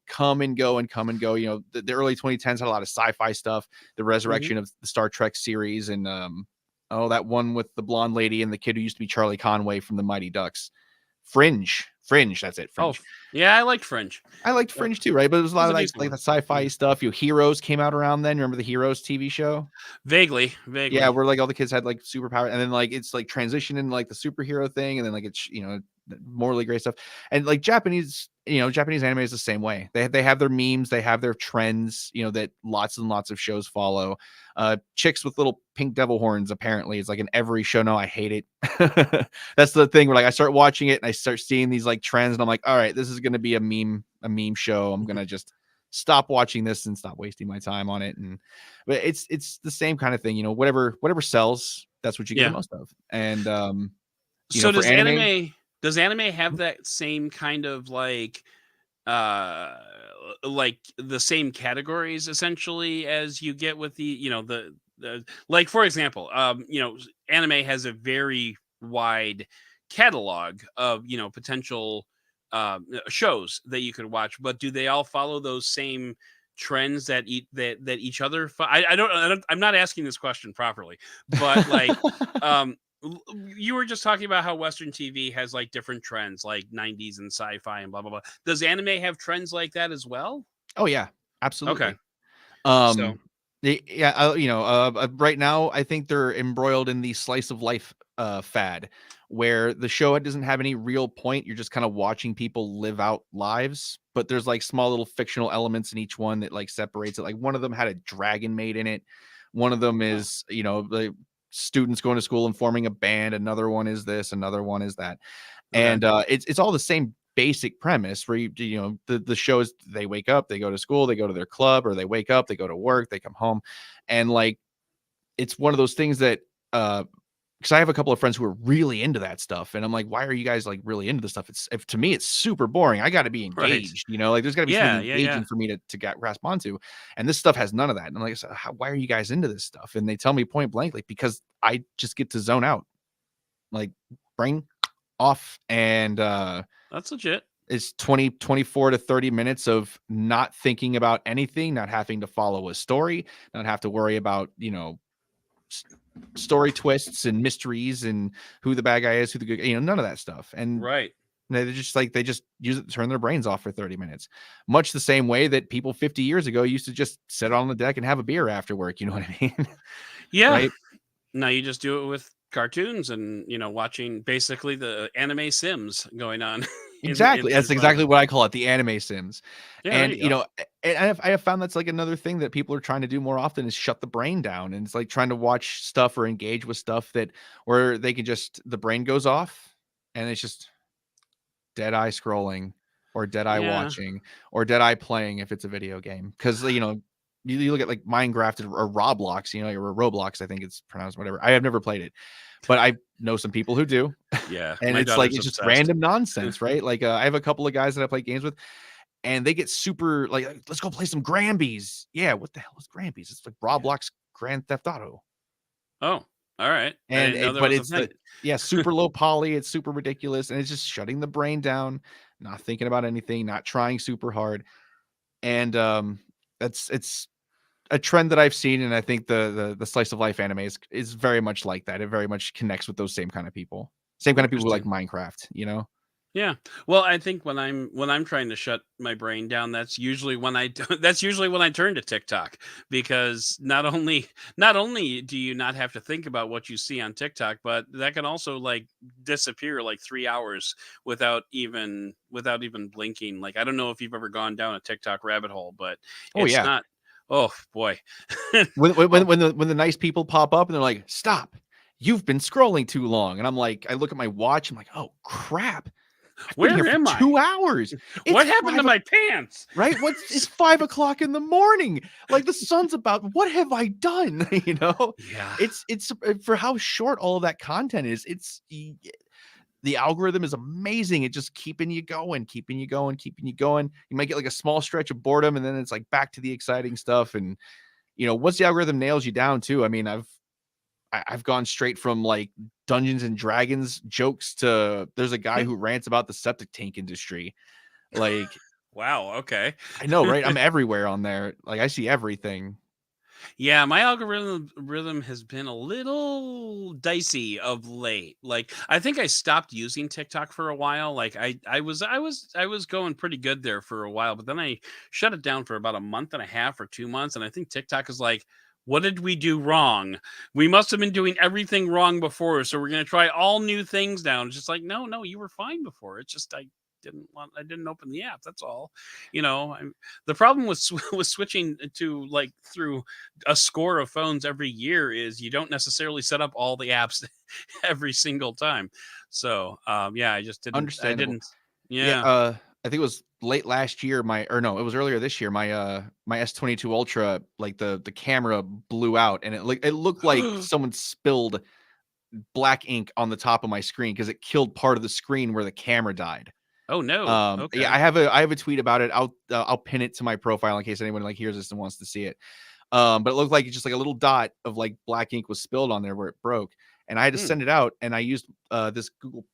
come and go and come and go. The early 2010s had a lot of sci-fi stuff, the hmm resurrection of the Star Trek series, and that one with the blonde lady and the kid who used to be Charlie Conway from the Mighty Ducks. Fringe, that's it, oh Fringe. yeah, I liked Fringe. I liked That Fringe too, right? But it was a lot was of a decent like one. the sci-fi Yeah. stuff. Heroes came out around then. Remember the Heroes TV show? Vaguely, Yeah, vaguely. where like all the kids had like superpower, and then like it's like transition into like the superhero thing, and then like it's morally gray stuff. And like Japanese, Japanese anime is the same way. They have their memes, they have their trends, that lots and lots of shows follow. Chicks with little pink devil horns apparently is like in every show. No, I hate it. That's the thing where like I start watching it and I start seeing these like trends and I'm like, all right, this is gonna be a meme show. I'm gonna just stop watching this and stop wasting my time on it. And but it's the same kind of thing, whatever sells, that's what you get the Yeah. most of. And So for anime, does anime have that same kind of uh like the same categories essentially as you get with the like, for example, anime has a very wide catalog of potential shows that you could watch, but do they all follow those same trends that each other I'm not asking this question properly, but like um you were just talking about how Western TV has like different trends, like 90s and sci-fi and blah blah blah. Does anime have trends like that as well? oh yeah, Okay, absolutely. so Yeah, right now I think they're embroiled in the slice of life fad, where the show doesn't have any real point. You're just kind of watching people live out lives, but there's like small little fictional elements in each one that like separates it. Like one of them had a dragon maid in it. One of them oh, is, the students going to school and forming a band. Another one is this. Another one is that. okay, And it's all the same basic premise where the show is they wake up, they go to school, they go to their club, or they wake up, they go to work, they come home. And like it's one of those things that because I have a couple of friends who are really into that stuff, and I'm like, why are you guys like really into this stuff? To me, it's super boring. I got to be right, engaged, like there's got to be something yeah, yeah, yeah, engaging for me to get grasp onto, and this stuff has none of that. And I'm like, so why are you guys into this stuff? And they tell me point blank, like because I just get to zone out, like brain off, and that's legit. it's 24 to 30 minutes of not thinking about anything, not having to follow a story, not have to worry about, s- story twists and mysteries and who the bad guy is, who the good, none of that stuff. And Right. they just use it to turn their brains off for 30 minutes. Much the same way that people 50 years ago used to just sit on the deck and have a beer after work. You know what I mean? Yeah. Right? Now you just do it with cartoons and watching basically the anime Sims going on Exactly. in That's front of exactly it. what I call it, the anime Sims. Yeah, there And, you go. I have found that's like another thing that people are trying to do more often is shut the brain down. And it's like trying to watch stuff or engage with stuff that where they can just, the brain goes off and it's just dead eye scrolling or dead eye Yeah. watching or dead eye playing if it's a video game. Cause, you look at like Minecraft or Roblox, or Roblox, I think it's pronounced, whatever. I have never played it, but I know some people who do. Yeah. And My it's like daughter's it's just obsessed. random nonsense, right? Like I have a couple of guys that I play games with, and they get super like, let's go play some Grambies. Yeah, what the hell is Grambies? It's like Yeah. Roblox Grand Theft Auto, Oh, all right. I and didn't know there but was a it's thing. the yeah super low poly. It's super ridiculous, and it's just shutting the brain down, not thinking about anything, not trying super hard, and it's a trend that I've seen, and I think the slice of life anime is very much like that. It very much connects with those same kind of people who like Interesting. Minecraft. Yeah. Well, I think when I'm trying to shut my brain down, that's usually when that's usually when I turn to TikTok, because not only do you not have to think about what you see on TikTok, but that can also like disappear like 3 hours without even blinking. Like I don't know if you've ever gone down a TikTok rabbit hole, but Oh it's yeah. not. Oh boy. When Oh, when the nice people pop up and they're like, "Stop. You've been scrolling too long." And I'm like, I look at my watch, I'm like, "Oh crap. I've been here where for am I? 2 hours. It's What happened to my pants? right? It's 5 o'clock in the morning. Like the sun's about, what have I done?" Yeah. It's for how short all of that content is. The algorithm is amazing. It's just keeping you going, keeping you going, keeping you going. You might get like a small stretch of boredom and then it's like back to the exciting stuff. And once the algorithm nails you down too, I mean, I've gone straight from like Dungeons and Dragons jokes to there's a guy who rants about the septic tank industry. Like, Wow, okay. I know, right? I'm everywhere on there. Like, I see everything. Yeah, my algorithm rhythm has been a little dicey of late. Like, I think I stopped using TikTok for a while. Like, I was going pretty good there for a while, but then I shut it down for about a month and a half or 2 months, and I think TikTok is like, what did we do wrong? We must have been doing everything wrong before, so we're going to try all new things now. It's just like, no, you were fine before. It's just I didn't open the app. That's all. The problem with with switching to like through a score of phones every year is you don't necessarily set up all the apps every single time. So yeah, I Understandable. didn't. Yeah, Yeah. I think it was late last year, or no, it was earlier this year, my S22 Ultra, like the camera blew out and it looked like someone spilled black ink on the top of my screen because it killed part of the screen where the camera died. Oh no. Yeah, Okay. I have a tweet about it. I'll pin it to my profile in case anyone like hears this and wants to see it. But it looked like it's just like a little dot of like black ink was spilled on there where it broke, and I had to Hmm. send it out, and I used this Google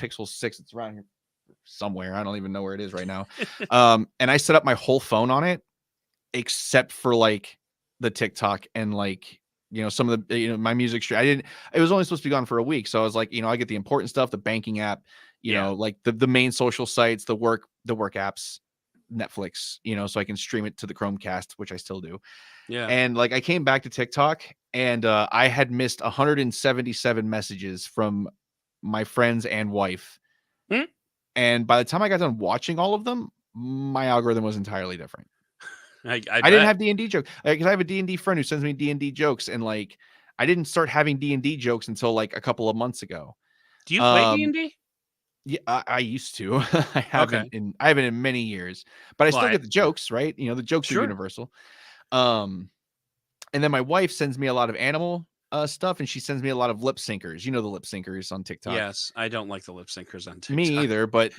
Pixel 6. It's around here somewhere. I don't even know where it is right now. And I set up my whole phone on it except for like the TikTok and like some of the my music stream. I didn't. It was only supposed to be gone for a week, so I was like, I get the important stuff, the banking app, Yeah. like the main social sites, the work apps, Netflix, so I can stream it to the Chromecast, which I still do. Yeah. And like I came back to TikTok and I had missed 177 messages from my friends and wife. Hmm? And by the time I got done watching all of them, my algorithm was entirely different. I I didn't bet. have D&D jokes because I have a D&D friend who sends me D&D jokes, and like I didn't start having D&D jokes until like a couple of months ago. Do you play Um, D&D? yeah, I used to. Okay. I haven't in many years, but I Well, still get the jokes, right? The jokes are sure. universal. Um, and then my wife sends me a lot of animal stuff, and she sends me a lot of lip syncers. The lip syncers on TikTok. Yes, I don't like the lip syncers on Me TikTok. either, but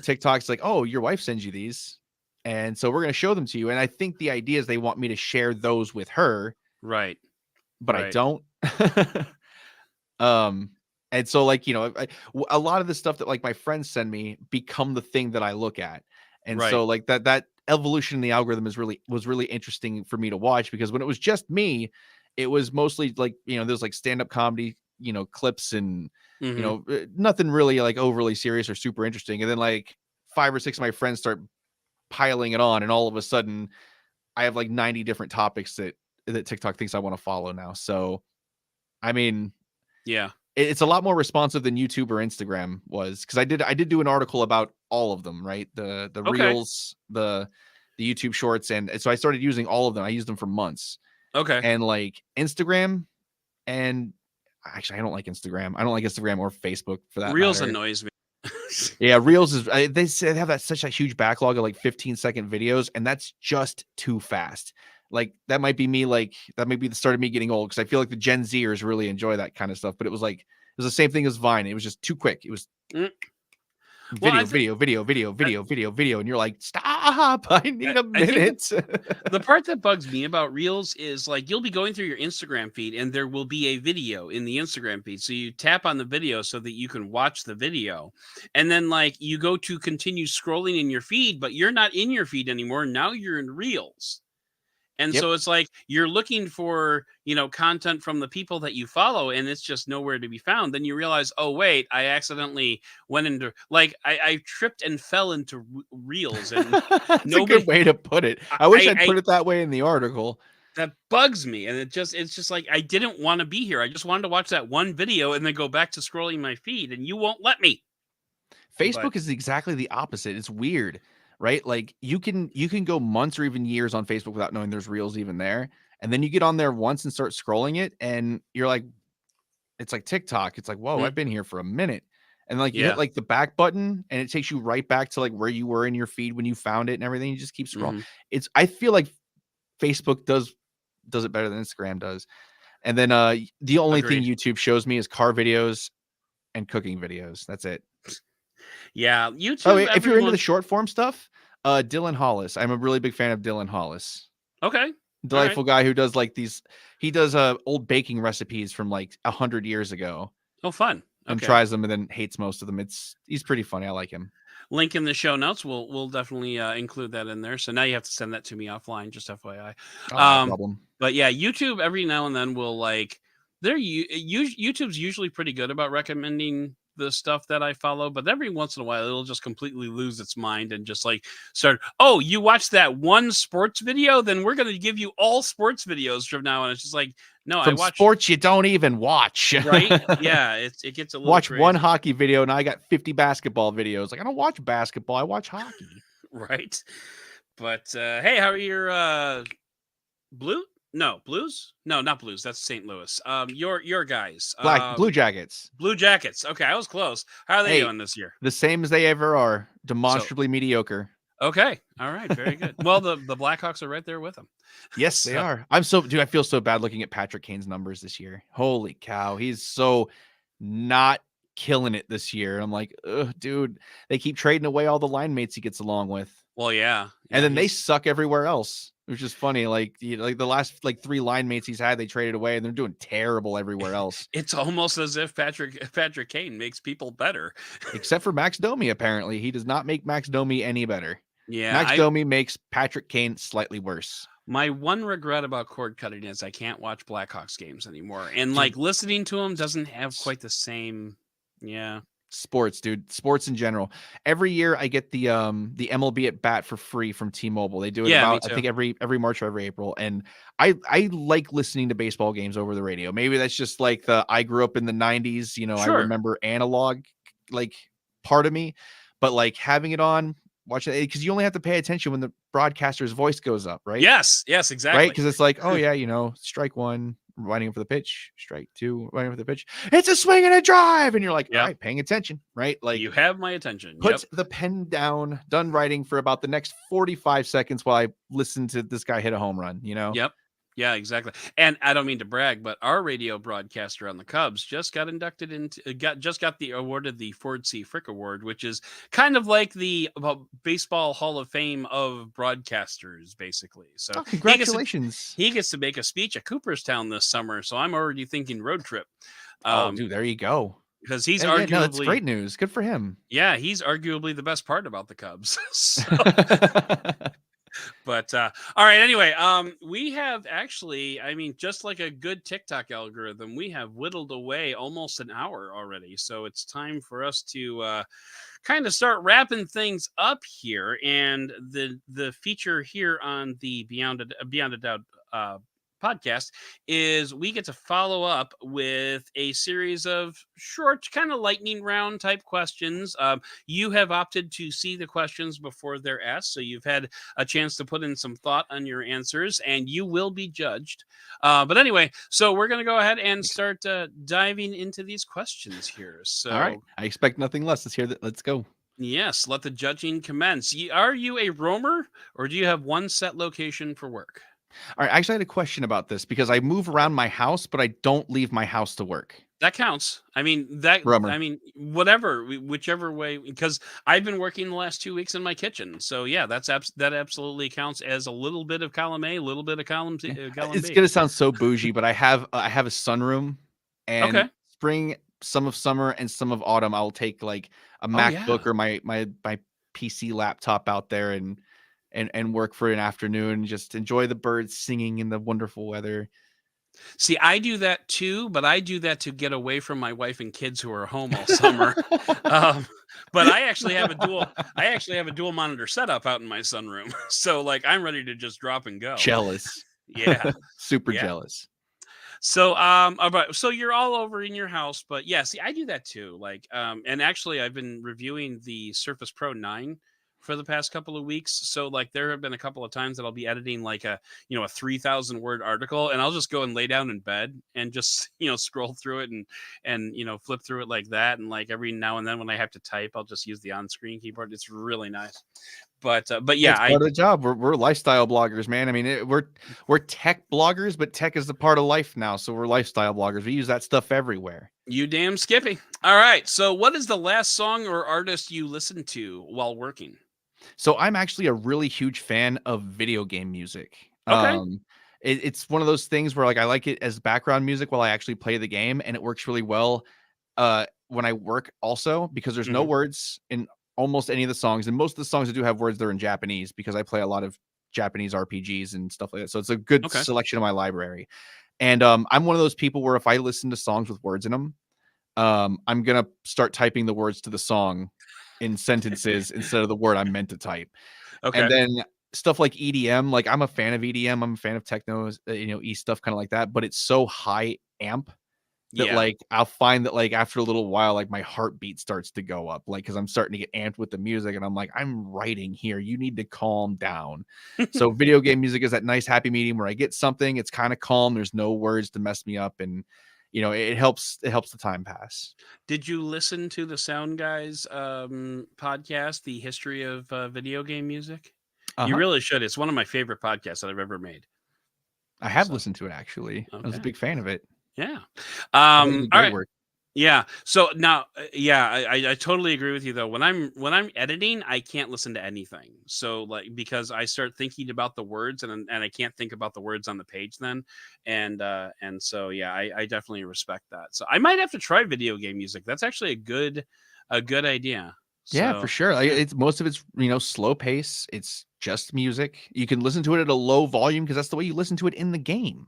TikTok's like, oh, your wife sends you these, and so we're gonna show them to you. And I think the idea is they want me to share those with her, Right. but I Right. don't. um, and so like a lot of the stuff that like my friends send me become the thing that I look at, and Right. so like that evolution in the algorithm was really interesting for me to watch, because when it was just me, it was mostly like there's like stand up comedy clips and Mhm. nothing really like overly serious or super interesting, and then like 5 or 6 of my friends start piling it on, and all of a sudden I have like 90 different topics that TikTok thinks I want to follow now. So I mean, Yeah. it's a lot more responsive than YouTube or Instagram was, because I did do an article about all of them, right? The Okay. reels, the YouTube shorts, and so I started using all of them. I used them for months, Okay. and like Instagram, and actually I don't like Instagram. I don't like Instagram or Facebook for that Reels matter. annoys me. Yeah, Reels is they say they have such a huge backlog of like 15-second videos, and that's just too fast. Like that might be me, like that might be the start of me getting old, because I feel like the Gen Zers really enjoy that kind of stuff. But it was the same thing as Vine. It was just too quick. It was Mm. Well, video, video, video, video, video, video, video, and you're like, stop! I need a I think minute. the part that bugs me about Reels is like you'll be going through your Instagram feed and there will be a video in the Instagram feed. So you tap on the video so that you can watch the video. And then like you go to continue scrolling in your feed, but you're not in your feed anymore. Now you're in Reels. And Yep. so it's like you're looking for, content from the people that you follow and it's just nowhere to be found. Then you realize, oh, wait, I accidentally went into like I tripped and fell into reels and That's a good nobody, way to put it. I, I wish I'd I put it that way in the article. that bugs me. And it's just like, I didn't want to be here. I just wanted to watch that one video and then go back to scrolling my feed and you won't let me. But Facebook is exactly the opposite. It's weird, right? Like you can go months or even years on Facebook without knowing there's reels even there. And then you get on there once and start scrolling it, and you're like, it's like TikTok. It's like, whoa, mm, I've been here for a minute. And like you hit yeah. like the back button and it takes you right back to like where you were in your feed when you found it and everything. You just keep scrolling. Hmm. I feel like Facebook does it better than Instagram does. And then the only thing Agreed. YouTube shows me is car videos and cooking videos. That's it. Yeah. Oh, YouTube, if you're into the everyone. short form stuff, Dylan Hollis. I'm a really big fan of Dylan Hollis. Okay. All right. Delightful guy who does like these. He does old baking recipes from like 100 years ago Oh, fun. and Okay. tries them and then hates most of them. He's pretty funny. I like him. Link in the show notes. We'll definitely include that in there. So now you have to send that to me offline, just FYI. Oh, no Um, problem. but yeah, YouTube every now and then will like YouTube's usually pretty good about recommending the stuff that I follow, but every once in a while it'll just completely lose its mind and just like start, oh, you watched that one sports video, then we're going to give you all sports videos from now on. It's just like, no, I From watched, sports you don't even watch. right? Yeah, it gets a little Watch one crazy. hockey video, and I got 50 basketball videos. Like, I don't watch basketball, I watch hockey. Right. But hey, how are your blue? No, Blues? No, not Blues. That's St. Louis. Your guys. Blue Jackets. Blue Jackets. Okay, I was close. How are they Hey, doing this year? the same as they ever are. So Demonstrably mediocre. okay, all right, very good. Well, the Blackhawks are right there with them. Yes, they So are. Dude, I feel so bad looking at Patrick Kane's numbers this year. Holy cow. He's so not killing it this year. I'm like, ugh, dude, they keep trading away all the line mates he gets along with. well, yeah, And yeah. then they suck everywhere else, which is funny. Like, like the last like 3 line mates he's had, they traded away, and they're doing terrible everywhere else. It's almost as if Patrick Kane makes people better. Except for Max Domi, apparently. He does not make Max Domi any better. Yeah, Max Domi makes Patrick Kane slightly worse. my one regret about cord cutting is I can't watch Blackhawks games anymore, and Dude, like listening to them doesn't have quite the same. Yeah. sports, dude. Sports in general. Every year I get the MLB at bat for free from T-Mobile. They do it Yeah, me about, I too. think, every March or every April. And I like listening to baseball games over the radio. Maybe that's just like I grew up in the 90s, I Sure. remember analog like part of me, but like having it on, watching it, because you only have to pay attention when the broadcaster's voice goes up, right? Yes, Right? exactly. Because it's like, oh yeah, strike one, winding up for the pitch, strike two, winding up for the pitch. It's a swing and a drive. And you're like, all Yep. right, paying attention, right? Like, You have my attention. put Yep. the pen down, done writing for about the next 45 seconds while I listen to this guy hit a home run, Yep. Yeah, exactly. And I don't mean to brag, but our radio broadcaster on the Cubs just got inducted into got the awarded the Ford C. Frick Award, which is kind of like the Baseball Hall of Fame of broadcasters, basically. So Oh, congratulations. he gets to make a speech at Cooperstown this summer. So I'm already thinking road trip. Oh, dude, there you go. Because he's Yeah, arguably no, that's great news. Good for him. Yeah, he's arguably the best part about the Cubs. So, but all right, anyway, we have actually, I mean, just like a good TikTok algorithm, we have whittled away almost an hour already. So it's time for us to kind of start wrapping things up here. And the feature here on the Beyond a Doubt podcast is we get to follow up with a series of short, kind of lightning round type questions. You have opted to see the questions before they're asked, so you've had a chance to put in some thought on your answers, and you will be judged. But anyway, so we're going to go ahead and start diving into these questions here. So, all right, I expect nothing less. Let's go. Yes, let the judging commence. Are you a roamer, or do you have one set location for work? All right, I actually had a question about this because I move around my house, but I don't leave my house to work. That counts. I mean, Roamer. I mean, whatever, whichever way, because I've been working the last 2 weeks in my kitchen. So yeah, that absolutely counts as a little bit of column A, a little bit of column It's B. gonna sound so bougie, but I have a sunroom, and Okay. spring, some of summer, and some of autumn, I'll take like a Oh, MacBook yeah. or my PC laptop out there and work for an afternoon, just enjoy the birds singing in the wonderful weather. See, I do that too, but I do that to get away from my wife and kids who are home all summer. But I actually have a dual monitor setup out in my sunroom. So like I'm ready to just drop and go. Jealous. Yeah. Super Yeah. jealous. So so you're all over in your house, but yeah, see, I do that too. Like and actually I've been reviewing the Surface Pro 9 for the past couple of weeks. So like there have been a couple of times that I'll be editing like a 3,000 word article, and I'll just go and lay down in bed and just scroll through it and flip through it like that. And like every now and then when I have to type, I'll just use the on-screen keyboard. It's really nice. But yeah, It's part of the job. We're lifestyle bloggers, man. I mean, we're tech bloggers, but tech is a part of life now. So we're lifestyle bloggers. We use that stuff everywhere. You damn Skippy. All right. So what is the last song or artist you listened to while working? So I'm actually a really huge fan of video game music. Okay. It's one of those things where like I like it as background music while I actually play the game, and it works really well when I work also, because there's no Mhm. words in almost any of the songs, and most of the songs that do have words, they're in Japanese because I play a lot of Japanese RPGs and stuff like that. So it's a good Okay. selection of my library. And I'm one of those people where if I listen to songs with words in them, I'm gonna start typing the words to the song in sentences instead of the word I meant to type. And Okay. then stuff like EDM, like I'm a fan of EDM, I'm a fan of techno, E stuff kind of like that, but it's so high amp that Yeah. like I'll find that like after a little while, like my heartbeat starts to go up, like because I'm starting to get amped with the music, and I'm like, I'm writing here. You need to calm down. So video game music is that nice happy medium where I get something, it's kind of calm, there's no words to mess me up, and it helps the time pass. Did you listen to the Sound Guys podcast, The History of Video Game Music? You Uh-huh. really should. It's one of my favorite podcasts that I've ever made. I have So, listened to it actually. I was a okay. big fan of it. Yeah. I think they did All great right. work. Yeah. So now, yeah, I totally agree with you though. When I'm editing, I can't listen to anything. So like because I start thinking about the words and I can't think about the words on the page then, and so yeah, I definitely respect that. So I might have to try video game music. That's actually a good idea. Yeah, for So sure. Like, yeah, it's most of it's, slow pace. It's just music. You can listen to it at a low volume because that's the way you listen to it in the game.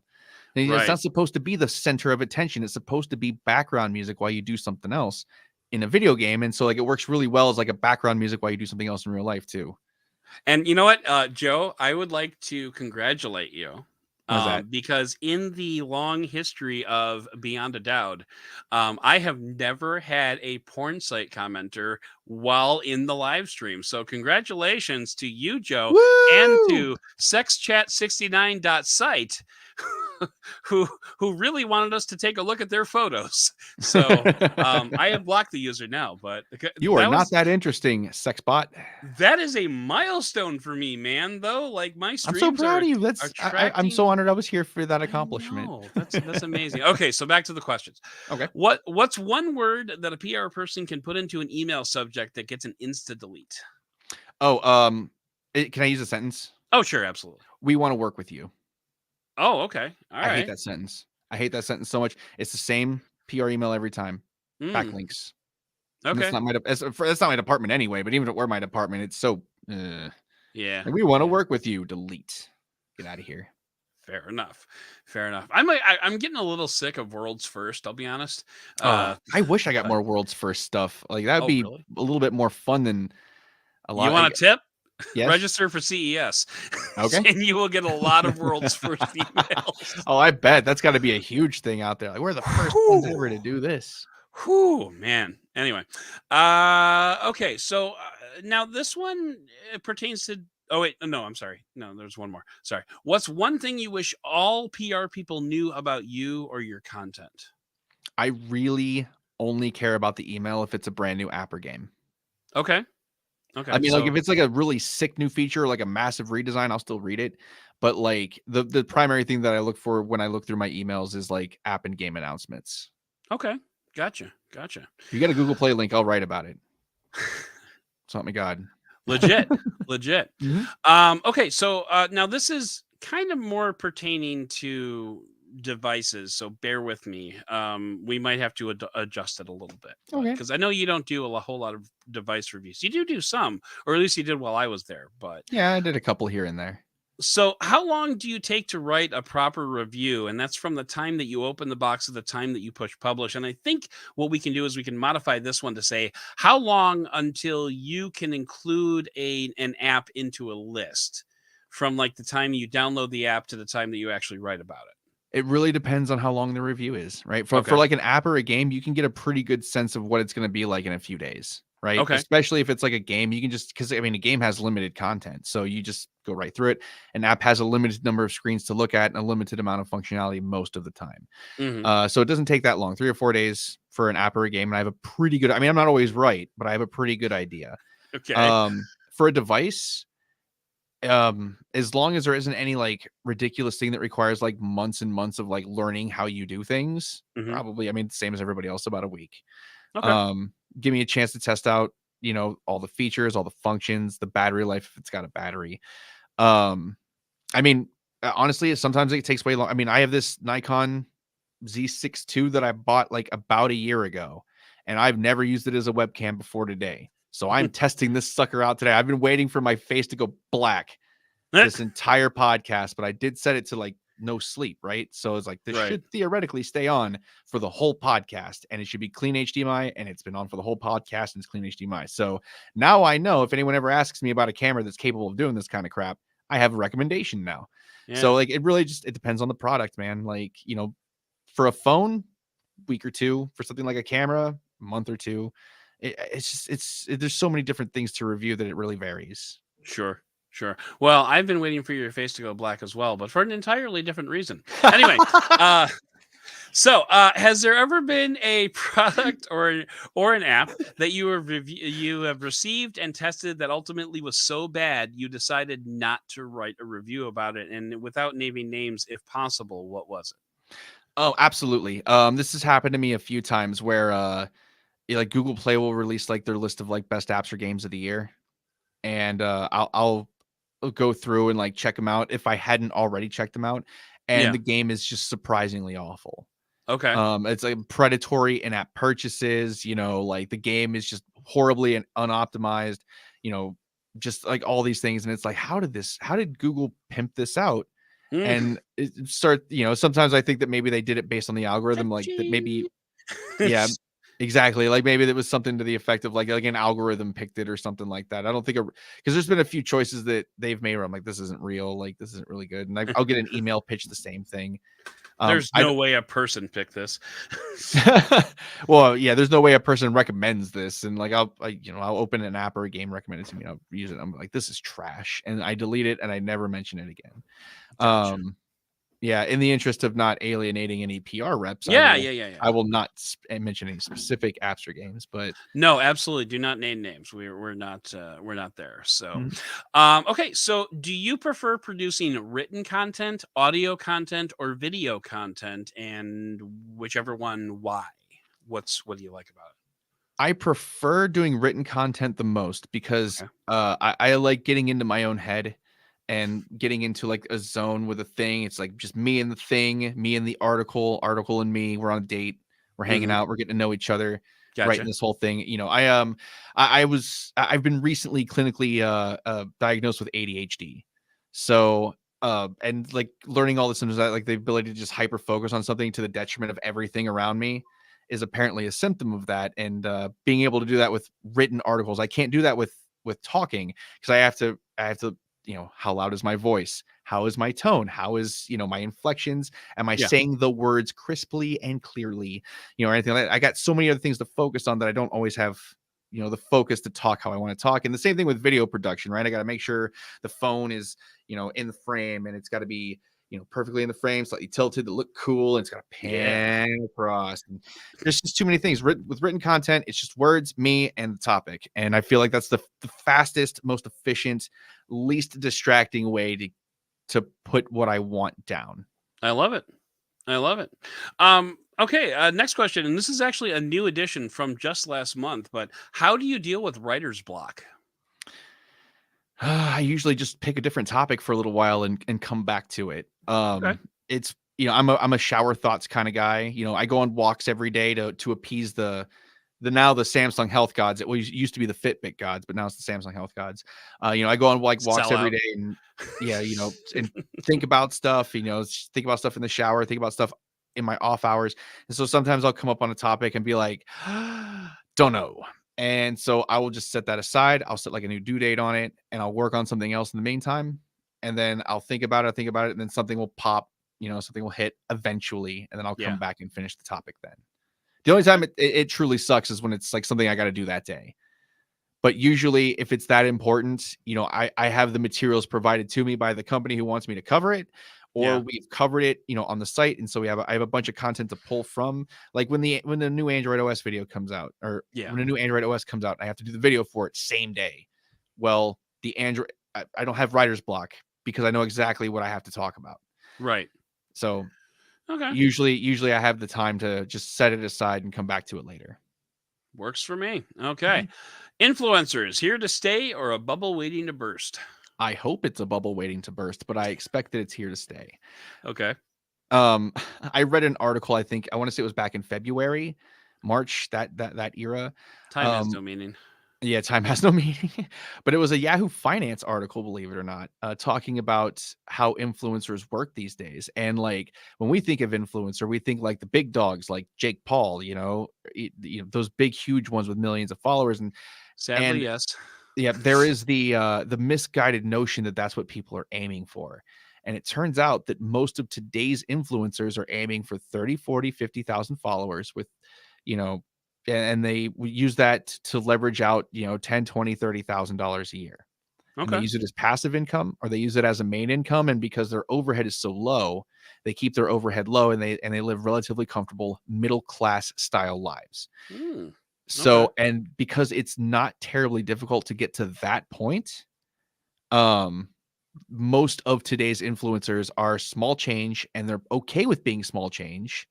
And it's right. not supposed to be the center of attention. It's supposed to be background music while you do something else in a video game. And so like it works really well as like a background music while you do something else in real life too. And you know what, Joe, I would like to congratulate you How's that? because in the long history of Beyond a Doud, I have never had a porn site commenter while in the live stream. So congratulations to you, Joe, and Woo! to sexchat69.site who who really wanted us to take a look at their photos. So I have blocked the user now, but You are that not was that interesting, sex bot. that is a milestone for me, man, though, like, my I'm so streams proud are of you. are I'm so tracking. honored I was here for that I accomplishment. know. That's amazing. Okay, so back to the questions. Okay. What's one word that a PR person can put into an email subject that gets an insta delete? Oh, can I use a sentence? Oh, sure, absolutely. We want to work with you. Oh, okay. All I hate right. that sentence. I hate that sentence so much. It's the same PR email every time. Mm, Backlinks. And okay. that's not my department anyway, but even if it were my department, it's so Yeah. like we want to Yeah. work with you. Delete. Get out of here. Fair enough. Fair enough. I'm getting a little sick of worlds first, I'll be honest. Oh, I wish I got But more world's first stuff. Like that would oh, be really? a little bit more fun than a You lot. want a tip? Yes. Register for CES, Okay. and you will get a lot of world's first emails. Oh, I bet that's got to be a huge thing out there. Like we're the first ones ever to Whew. do this. Whew, man. Anyway, okay. So now this one pertains to. Oh wait, no, I'm sorry. No, there's one more. Sorry. What's one thing you wish all PR people knew about you or your content? I really only care about the email if it's a brand new app or game. Okay. I Okay. mean, like, if So it's, like, a really sick new feature, like a massive redesign, I'll still read it, but, like, the primary thing that I look for when I look through my emails is, like, app and game announcements. okay. Gotcha. Gotcha. If you get a Google Play link, I'll write about it. So help me God. Legit. Legit. Mhm. Okay. So now this is kind of more pertaining to devices, so bear with me. We might have to adjust it a little bit, but Okay. because I know you don't do whole lot of device reviews. You do some, or at least you did while I was there. But Yeah, I did a couple here and there. so how long do you take to write a proper review? And that's from the time that you open the box to the time that you push publish. And I think what we can do is we can modify this one to say how long until you can include an app into a list from like the time you download the app to the time that you actually write about it. It really depends on how long the review is, right? For Okay. like an app or a game, you can get a pretty good sense of what it's gonna be like in a few days, right? Okay. Especially if it's like a game, you can just because I mean, a game has limited content, so you just go right through it. An app has a limited number of screens to look at and a limited amount of functionality most of the time. Hmm. So it doesn't take that long, 3 or 4 days for an app or a game, and I have a pretty good. I mean, I'm not always right, but I have a pretty good idea. Okay. For a device, as long as there isn't any like ridiculous thing that requires like months and months of like learning how you do things, Hmm. probably, I mean, same as everybody else, about a week. Okay. Give me a chance to test out, all the features, all the functions, the battery life if it's got a battery. um I mean, honestly, sometimes it takes way long. I mean, I have this Nikon Z6 II that I bought like about a year ago, and I've never used it as a webcam before today. So I'm testing this sucker out today. I've been waiting for my face to go black this entire podcast, but I did set it to like no sleep, right? So it's like this Right. should theoretically stay on for the whole podcast, and it should be clean HDMI, and it's been on for the whole podcast, and it's clean HDMI. So now I know if anyone ever asks me about a camera that's capable of doing this kind of crap, I have a recommendation now. So Yeah. like it really just it depends on the product, man. Like, for a phone, week or two. For something like a camera, month or two. There's so many different things to review that it really varies. Sure. Sure. Well, I've been waiting for your face to go black as well, but for an entirely different reason. Anyway, uh, has there ever been a product or an app that you have received and tested that ultimately was so bad you decided not to write a review about it? And without naming names, if possible, what was it? Oh, absolutely. This has happened to me a few times where like Google Play will release like their list of like best apps or games of the year, and I'll go through and like check them out if I hadn't already checked them out, and Yeah. the game is just surprisingly awful. Okay. It's like predatory in-app purchases, like the game is just horribly and unoptimized, you know, just like all these things. And it's like, how did Google pimp this out? Mm. And sometimes I think that maybe they did it based on the algorithm, like that maybe, Cha-ching. yeah, exactly. Like maybe there was something to the effect of like an algorithm picked it or something like that. I don't think because there's been a few choices that they've made where I'm like, this isn't real, like this isn't really good. And I'll get an email pitch the same thing. There's I no way a person picked this. well, yeah, there's no way a person recommends this, and like I'll open an app or a game recommended to me, I'll use it. I'm like, this is trash, and I delete it, and I never mention it again. Gotcha. Yeah, in the interest of not alienating any PR reps, I Yeah, will yeah, yeah, yeah. I will not mention any specific apps or games, but No, absolutely. Do not name names. We're not there. So, mm, okay. So, do you prefer producing written content, audio content, or video content? And whichever one, why? What do you like about I prefer doing written content the most because it? Okay. I like getting into my own head and getting into like a zone with a thing. It's like just me and the thing, me and the article and me. We're on a date, we're hanging Mm-hmm. out, we're getting to know each other, writing Gotcha. this whole thing. I've been recently clinically diagnosed with ADHD. So and like learning all the symptoms that like the ability to just hyper focus on something to the detriment of everything around me is apparently a symptom of that. And being able to do that with written articles, I can't do that with talking because I have to how loud is my voice, how is my tone, how is my inflections, am I Yeah. saying the words crisply and clearly, or anything like that. I got so many other things to focus on that I don't always have the focus to talk how I want to talk. And the same thing with video production, right? I got to make sure the phone is in the frame, and it's got to be perfectly in the frame, slightly tilted to look cool, and it's got to Yeah. pan across. And there's just too many things. With written content, it's just words, me, and the topic. And I feel like that's the fastest, most efficient, least distracting way to put what I want down. I love it. I love it. Okay. Next question, and this is actually a new addition from just last month. But how do you deal with writer's block? I usually just pick a different topic for a little while and come back to it. Okay. It's I'm a shower thoughts kind of guy. I go on walks every day to appease the Samsung health gods. It used to be the Fitbit gods, but now it's the Samsung health gods. I go on like walks Sell every out. day and yeah, and think about stuff, think about stuff in the shower, think about stuff in my off hours. And so sometimes I'll come up on a topic and be like, don't know. And so I will just set that aside. I'll set like a new due date on it, and I'll work on something else in the meantime. And then I'll think about it, and then something will pop, something will hit eventually, and then I'll come Yeah. back and finish the topic then. The only time it truly sucks is when it's like something I got to do that day. But usually, if it's that important, I have the materials provided to me by the company who wants me to cover it, or Yeah. we've covered it, on the site, and so I have a bunch of content to pull from. Like when the new Android OS video comes out, or Yeah. when a new Android OS comes out, I have to do the video for it same day. Well, the Android, I don't have writer's block because I know exactly what I have to talk about. Right. So Okay. usually I have the time to just set it aside and come back to it later. Works for me. Okay. Influencers here to stay or a bubble waiting to burst? I hope it's a bubble waiting to burst, but I expect that it's here to stay. Okay. Um, I read an article, I want to say it was back in February, March, that era. Time has Um, no meaning. Yeah, time has no meaning. But it was a Yahoo Finance article, believe it or not, talking about how influencers work these days. And like when we think of influencer, we think like the big dogs like Jake Paul, those big, huge ones with millions of followers. Sadly, And yes. yeah, there is the misguided notion that that's what people are aiming for. And it turns out that most of today's influencers are aiming for 30, 40, 50,000 followers with, you know, and they use that to leverage out, 10, 20, $30,000 a year. And they Okay. use it as passive income or they use it as a main income. And because their overhead is so low, they keep their overhead low and they live relatively comfortable middle class style lives. Hmm. Okay. So, and because it's not terribly difficult to get to that point, um, most of today's influencers are small change and they're okay with being small change.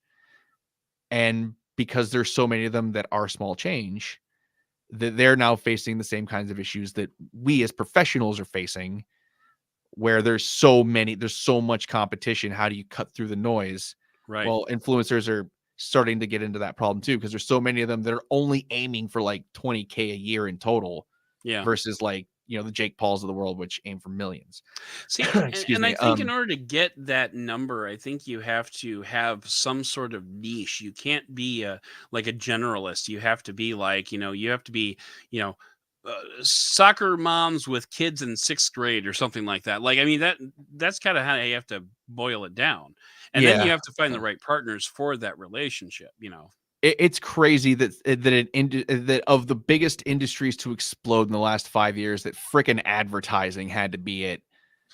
And because there's so many of them that are small change, that they're now facing the same kinds of issues that we as professionals are facing, where there's so much competition. How do you cut through the noise? Right. Well, influencers are starting to get into that problem too, because there's so many of them that are only aiming for like 20K a year in total Yeah. versus like, the Jake Pauls of the world, which aim for millions. See, and, Excuse and I me. think in order to get that number, I think you have to have some sort of niche. You can't be like a generalist. You have to be like, you have to be, you know, soccer moms with kids in sixth grade or something like that. Like, I mean, that's kind of how you have to boil it down. And then you Yeah. have to find the right partners for that relationship. It's crazy that of the biggest industries to explode in the last 5 years, that freaking advertising had to be it.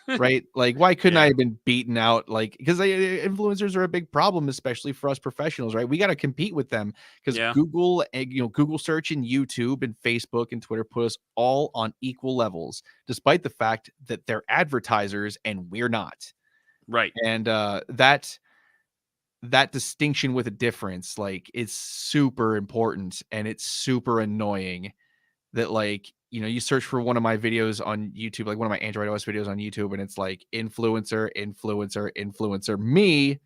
Right? Like, why couldn't I Yeah. have been beaten out? Like, because influencers are a big problem, especially for us professionals, right? We got to compete with them because Yeah. Google search and YouTube and Facebook and Twitter put us all on equal levels, despite the fact that they're advertisers and we're not. Right. And that distinction with a difference, like, it's super important and it's super annoying that, like, you search for one of my videos on YouTube, like one of my Android OS videos on YouTube, and it's like influencer, influencer, influencer, me,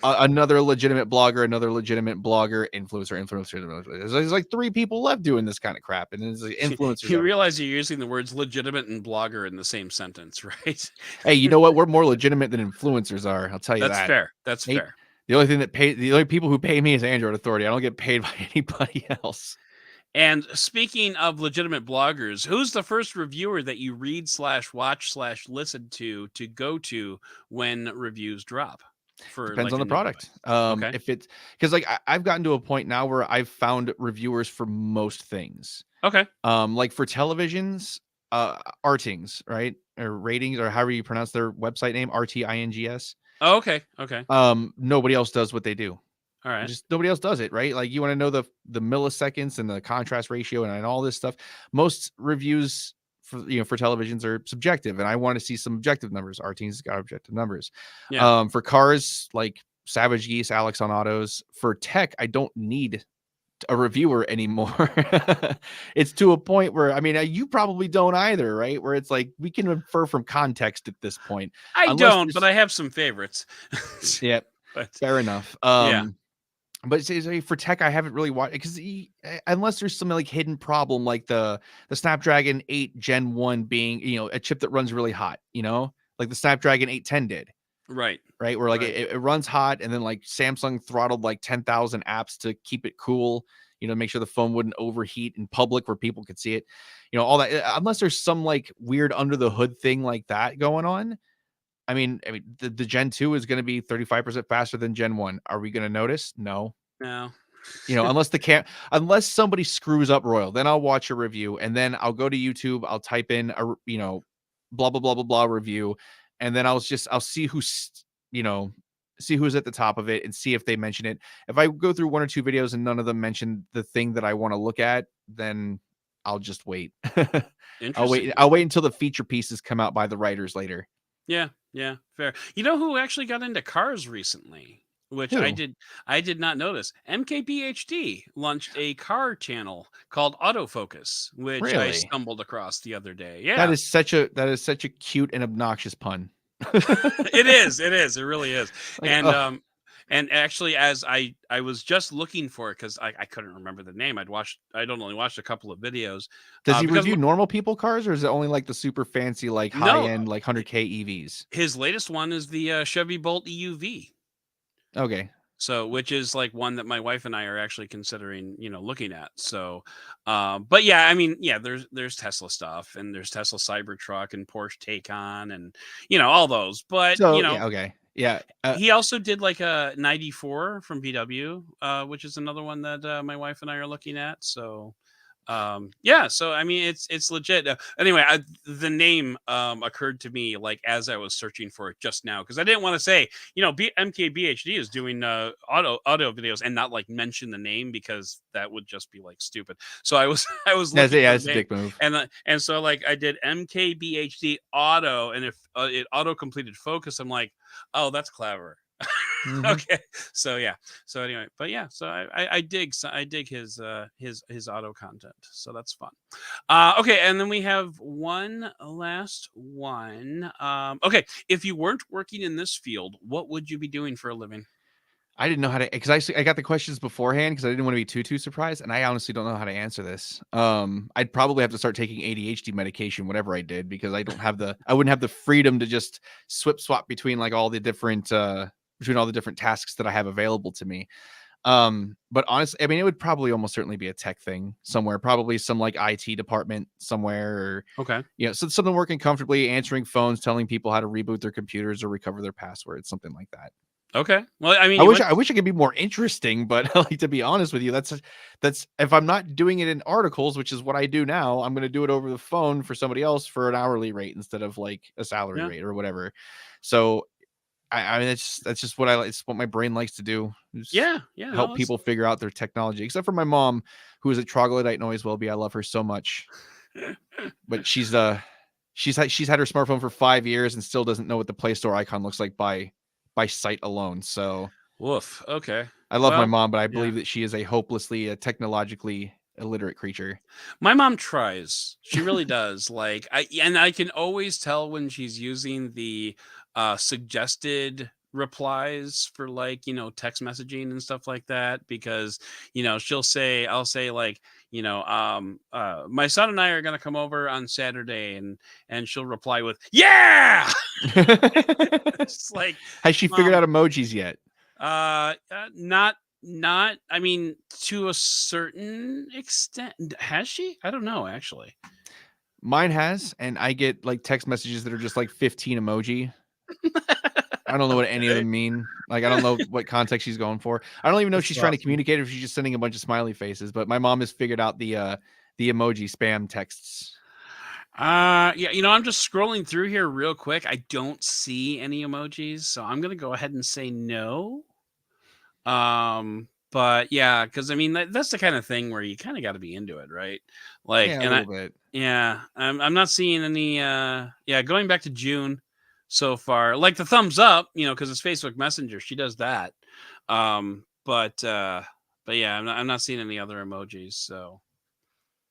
another legitimate blogger, influencer, influencer. There's like three people left doing this kind of crap, and it's like influencers You everywhere. realize you're using the words legitimate and blogger in the same sentence, right? Hey, you know what? We're more legitimate than influencers are. I'll tell you That's that. fair. That's Hey, fair. the only people who pay me is Android Authority. I don't get paid by anybody else. And speaking of legitimate bloggers, who's the first reviewer that you read slash watch slash listen to go to when reviews drop for Depends on like a the new product. device? Okay. If it's because like I've gotten to a point now where I've found reviewers for most things. Okay. Like for televisions, Rtings, right? Or ratings, or however you pronounce their website name, RTINGS. Oh, okay. Okay. Nobody else does what they do. All right. Just nobody else does it, right? Like you want to know the milliseconds and the contrast ratio and all this stuff. Most reviews for televisions are subjective, and I want to see some objective numbers. Rtings has got objective numbers. Yeah. For cars, like Savage Geese, Alex on Autos. For tech, I don't need a reviewer anymore. It's to a point where, I mean, you probably don't either, right? Where it's like we can infer from context at this point, I unless don't, but there's I have some favorites. yeah, But fair enough. yeah. But say for tech, I haven't really watched because unless there's some like hidden problem, like the Snapdragon 8 Gen 1 being a chip that runs really hot, like the Snapdragon 810 did, Right. right? Where like Right. it runs hot, and then like Samsung throttled like 10,000 apps to keep it cool, make sure the phone wouldn't overheat in public where people could see it, all that. Unless there's some like weird under the hood thing like that going on. I mean, the Gen 2 is going to be 35% faster than Gen 1. Are we going to notice? No. No. Unless somebody screws up royal, then I'll watch a review, and then I'll go to YouTube, I'll type in blah blah blah blah blah review, and then I'll see who's at the top of it and see if they mention it. If I go through one or two videos and none of them mention the thing that I want to look at, then I'll just wait. Interesting. I'll Okay. wait until the feature pieces come out by the writers later. Yeah, yeah, fair. You know who actually got into cars recently? Which I Who? did I did not notice. MKBHD launched a car channel called Autofocus, which I Really? stumbled across the other day. That Yeah. is such a cute and obnoxious pun. It is, it is, it really is. Like, And oh, And actually, as I was just looking for it because I couldn't remember the name. I'd only watched a couple of videos, Does he because review normal people cars, or is it only like the super fancy, like high no, end, like 100K EVs? his latest one is the Chevy Bolt EUV. Okay. So, which is like one that my wife and I are actually considering, looking at. So, but yeah, I mean, yeah, there's Tesla stuff, and there's Tesla Cybertruck and Porsche Taycan, and all those. But So yeah, okay. Yeah. he also did like a 94 from VW, which is another one that my wife and I are looking at. So, yeah, so I mean, it's legit. Anyway, the name occurred to me like as I was searching for it just now, because I didn't want to say, MKBHD is doing audio videos and not like mention the name, because that would just be like stupid. So I was I was That's looking yeah, for it's the a name, dick move. and so like I did MKBHD auto, and if it auto completed focus, I'm like, oh, that's clever. Mhm. Okay, so yeah, so anyway, but yeah, so I dig his auto content, so that's fun. Okay, and then we have one last one. Okay, if you weren't working in this field, what would you be doing for a living? I didn't know how to, because I got the questions beforehand because I didn't want to be too surprised, and I honestly don't know how to answer this. I'd probably have to start taking ADHD medication, whatever I did, because I wouldn't have the freedom to just swap between like all the different between all the different tasks that I have available to me. But honestly, I mean, it would probably almost certainly be a tech thing somewhere, probably some like IT department somewhere, or Okay, so something working comfortably, answering phones, telling people how to reboot their computers or recover their passwords, something like that. okay. Well, I mean, I you wish went. I wish I could be more interesting, but like, to be honest with you, that's if I'm not doing it in articles, which is what I do now, I'm going to do it over the phone for somebody else for an hourly rate instead of like a salary Yeah, rate or whatever. So I mean, that's just what I like. It's what my brain likes to do. Is yeah, yeah. help No, that's people figure out their technology. Except for my mom, who is a troglodyte and always will be. I love her so much, but she's had her smartphone for 5 years and still doesn't know what the Play Store icon looks like by sight alone. So woof. Okay. I love my Well, mom, but I yeah. believe that she is a hopelessly technologically illiterate creature. My mom tries. She really does. Like I can always tell when she's using the suggested replies for like, text messaging and stuff like that, because, I'll say like, my son and I are going to come over on Saturday, and she'll reply with, "Yeah!" It's like, Has she figured mom, out emojis yet? not I mean, to a certain extent. Has she? I don't know, actually. Mine has, and I get like text messages that are just like 15 emoji. I don't know what any of Okay. them mean. Like, I don't know what context she's going for. I don't even know if That's she's trying to awesome. communicate or if she's just sending a bunch of smiley faces. But my mom has figured out the emoji spam texts. Yeah, I'm just scrolling through here real quick. I don't see any emojis, so I'm gonna go ahead and say no. But yeah, because I mean, that's the kind of thing where you kind of got to be into it, right? Like, Yeah, a and little bit. yeah, I'm not seeing any. Yeah, going back to June so far, like the thumbs up, because it's Facebook Messenger. She does that. But yeah, I'm not seeing any other emojis. So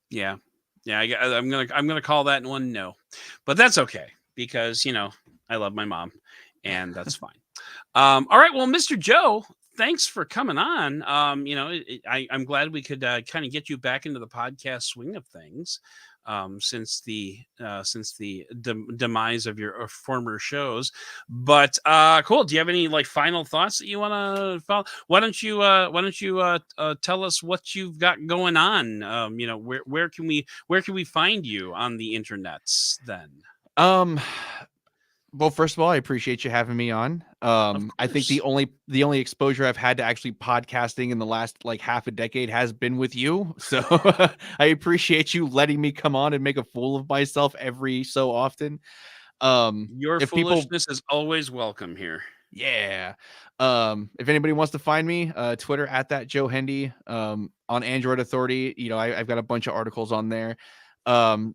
yeah, yeah, I'm gonna call that one no, but that's okay, because I love my mom, and that's fine. All right, well, Mr. Joe, thanks for coming on. I'm glad we could kind of get you back into the podcast swing of things, since the demise of your former shows. But cool. Do you have any like final thoughts that you want to follow? Why don't you tell us what you've got going on? Where can we find you on the internets then? Um, well, first of all, I appreciate you having me on. Of I think course. the only exposure I've had to actually podcasting in the last like half a decade has been with you. So I appreciate you letting me come on and make a fool of myself every so often. Your If people foolishness is always welcome here. Yeah. If anybody wants to find me, Twitter at that Joe Hindy. On Android Authority, I've got a bunch of articles on there.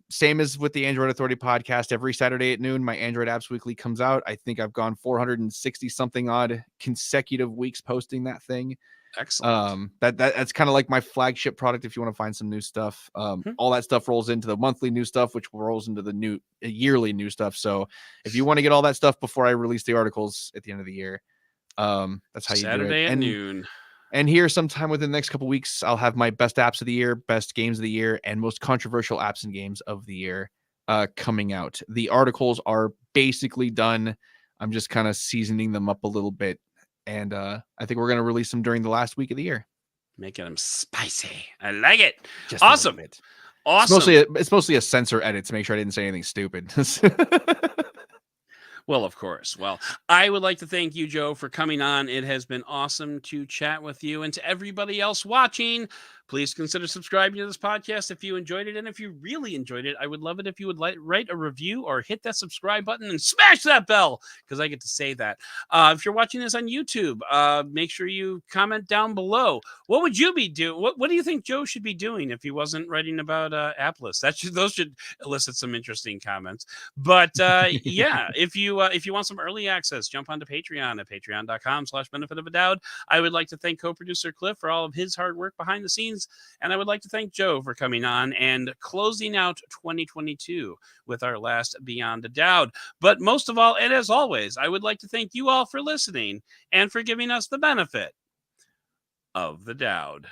Same as with the Android Authority podcast. Every Saturday at noon, my Android Apps Weekly comes out. I think I've gone 460 something odd consecutive weeks posting that thing. Excellent. That's kind of like my flagship product if you want to find some new stuff. Hmm. All that stuff rolls into the monthly new stuff, which rolls into the new yearly new stuff. So if you want to get all that stuff before I release the articles at the end of the year, That's how you do it. Saturday at noon. And here sometime within the next couple weeks, I'll have my best apps of the year, best games of the year, and most controversial apps and games of the year coming out. The articles are basically done. I'm just kind of seasoning them up a little bit. And I think we're going to release them during the last week of the year. Making them spicy. I like it. Just awesome. Awesome. It's mostly a censor edit to make sure I didn't say anything stupid. Well, of course. Well, I would like to thank you, Joe, for coming on. It has been awesome to chat with you. And to everybody else watching, please consider subscribing to this podcast if you enjoyed it. And if you really enjoyed it, I would love it if you would write a review or hit that subscribe button and smash that bell, because I get to say that. If you're watching this on YouTube, make sure you comment down below. What would you be doing? What do you think Joe should be doing if he wasn't writing about app lists? Those should elicit some interesting comments. But yeah, if you want some early access, jump onto Patreon at patreon.com/benefitofadoud. I would like to thank co-producer Cliff for all of his hard work behind the scenes. And I would like to thank Joe for coming on and closing out 2022 with our last Beyond the Doud. But most of all, and as always, I would like to thank you all for listening and for giving us the benefit of the Doud.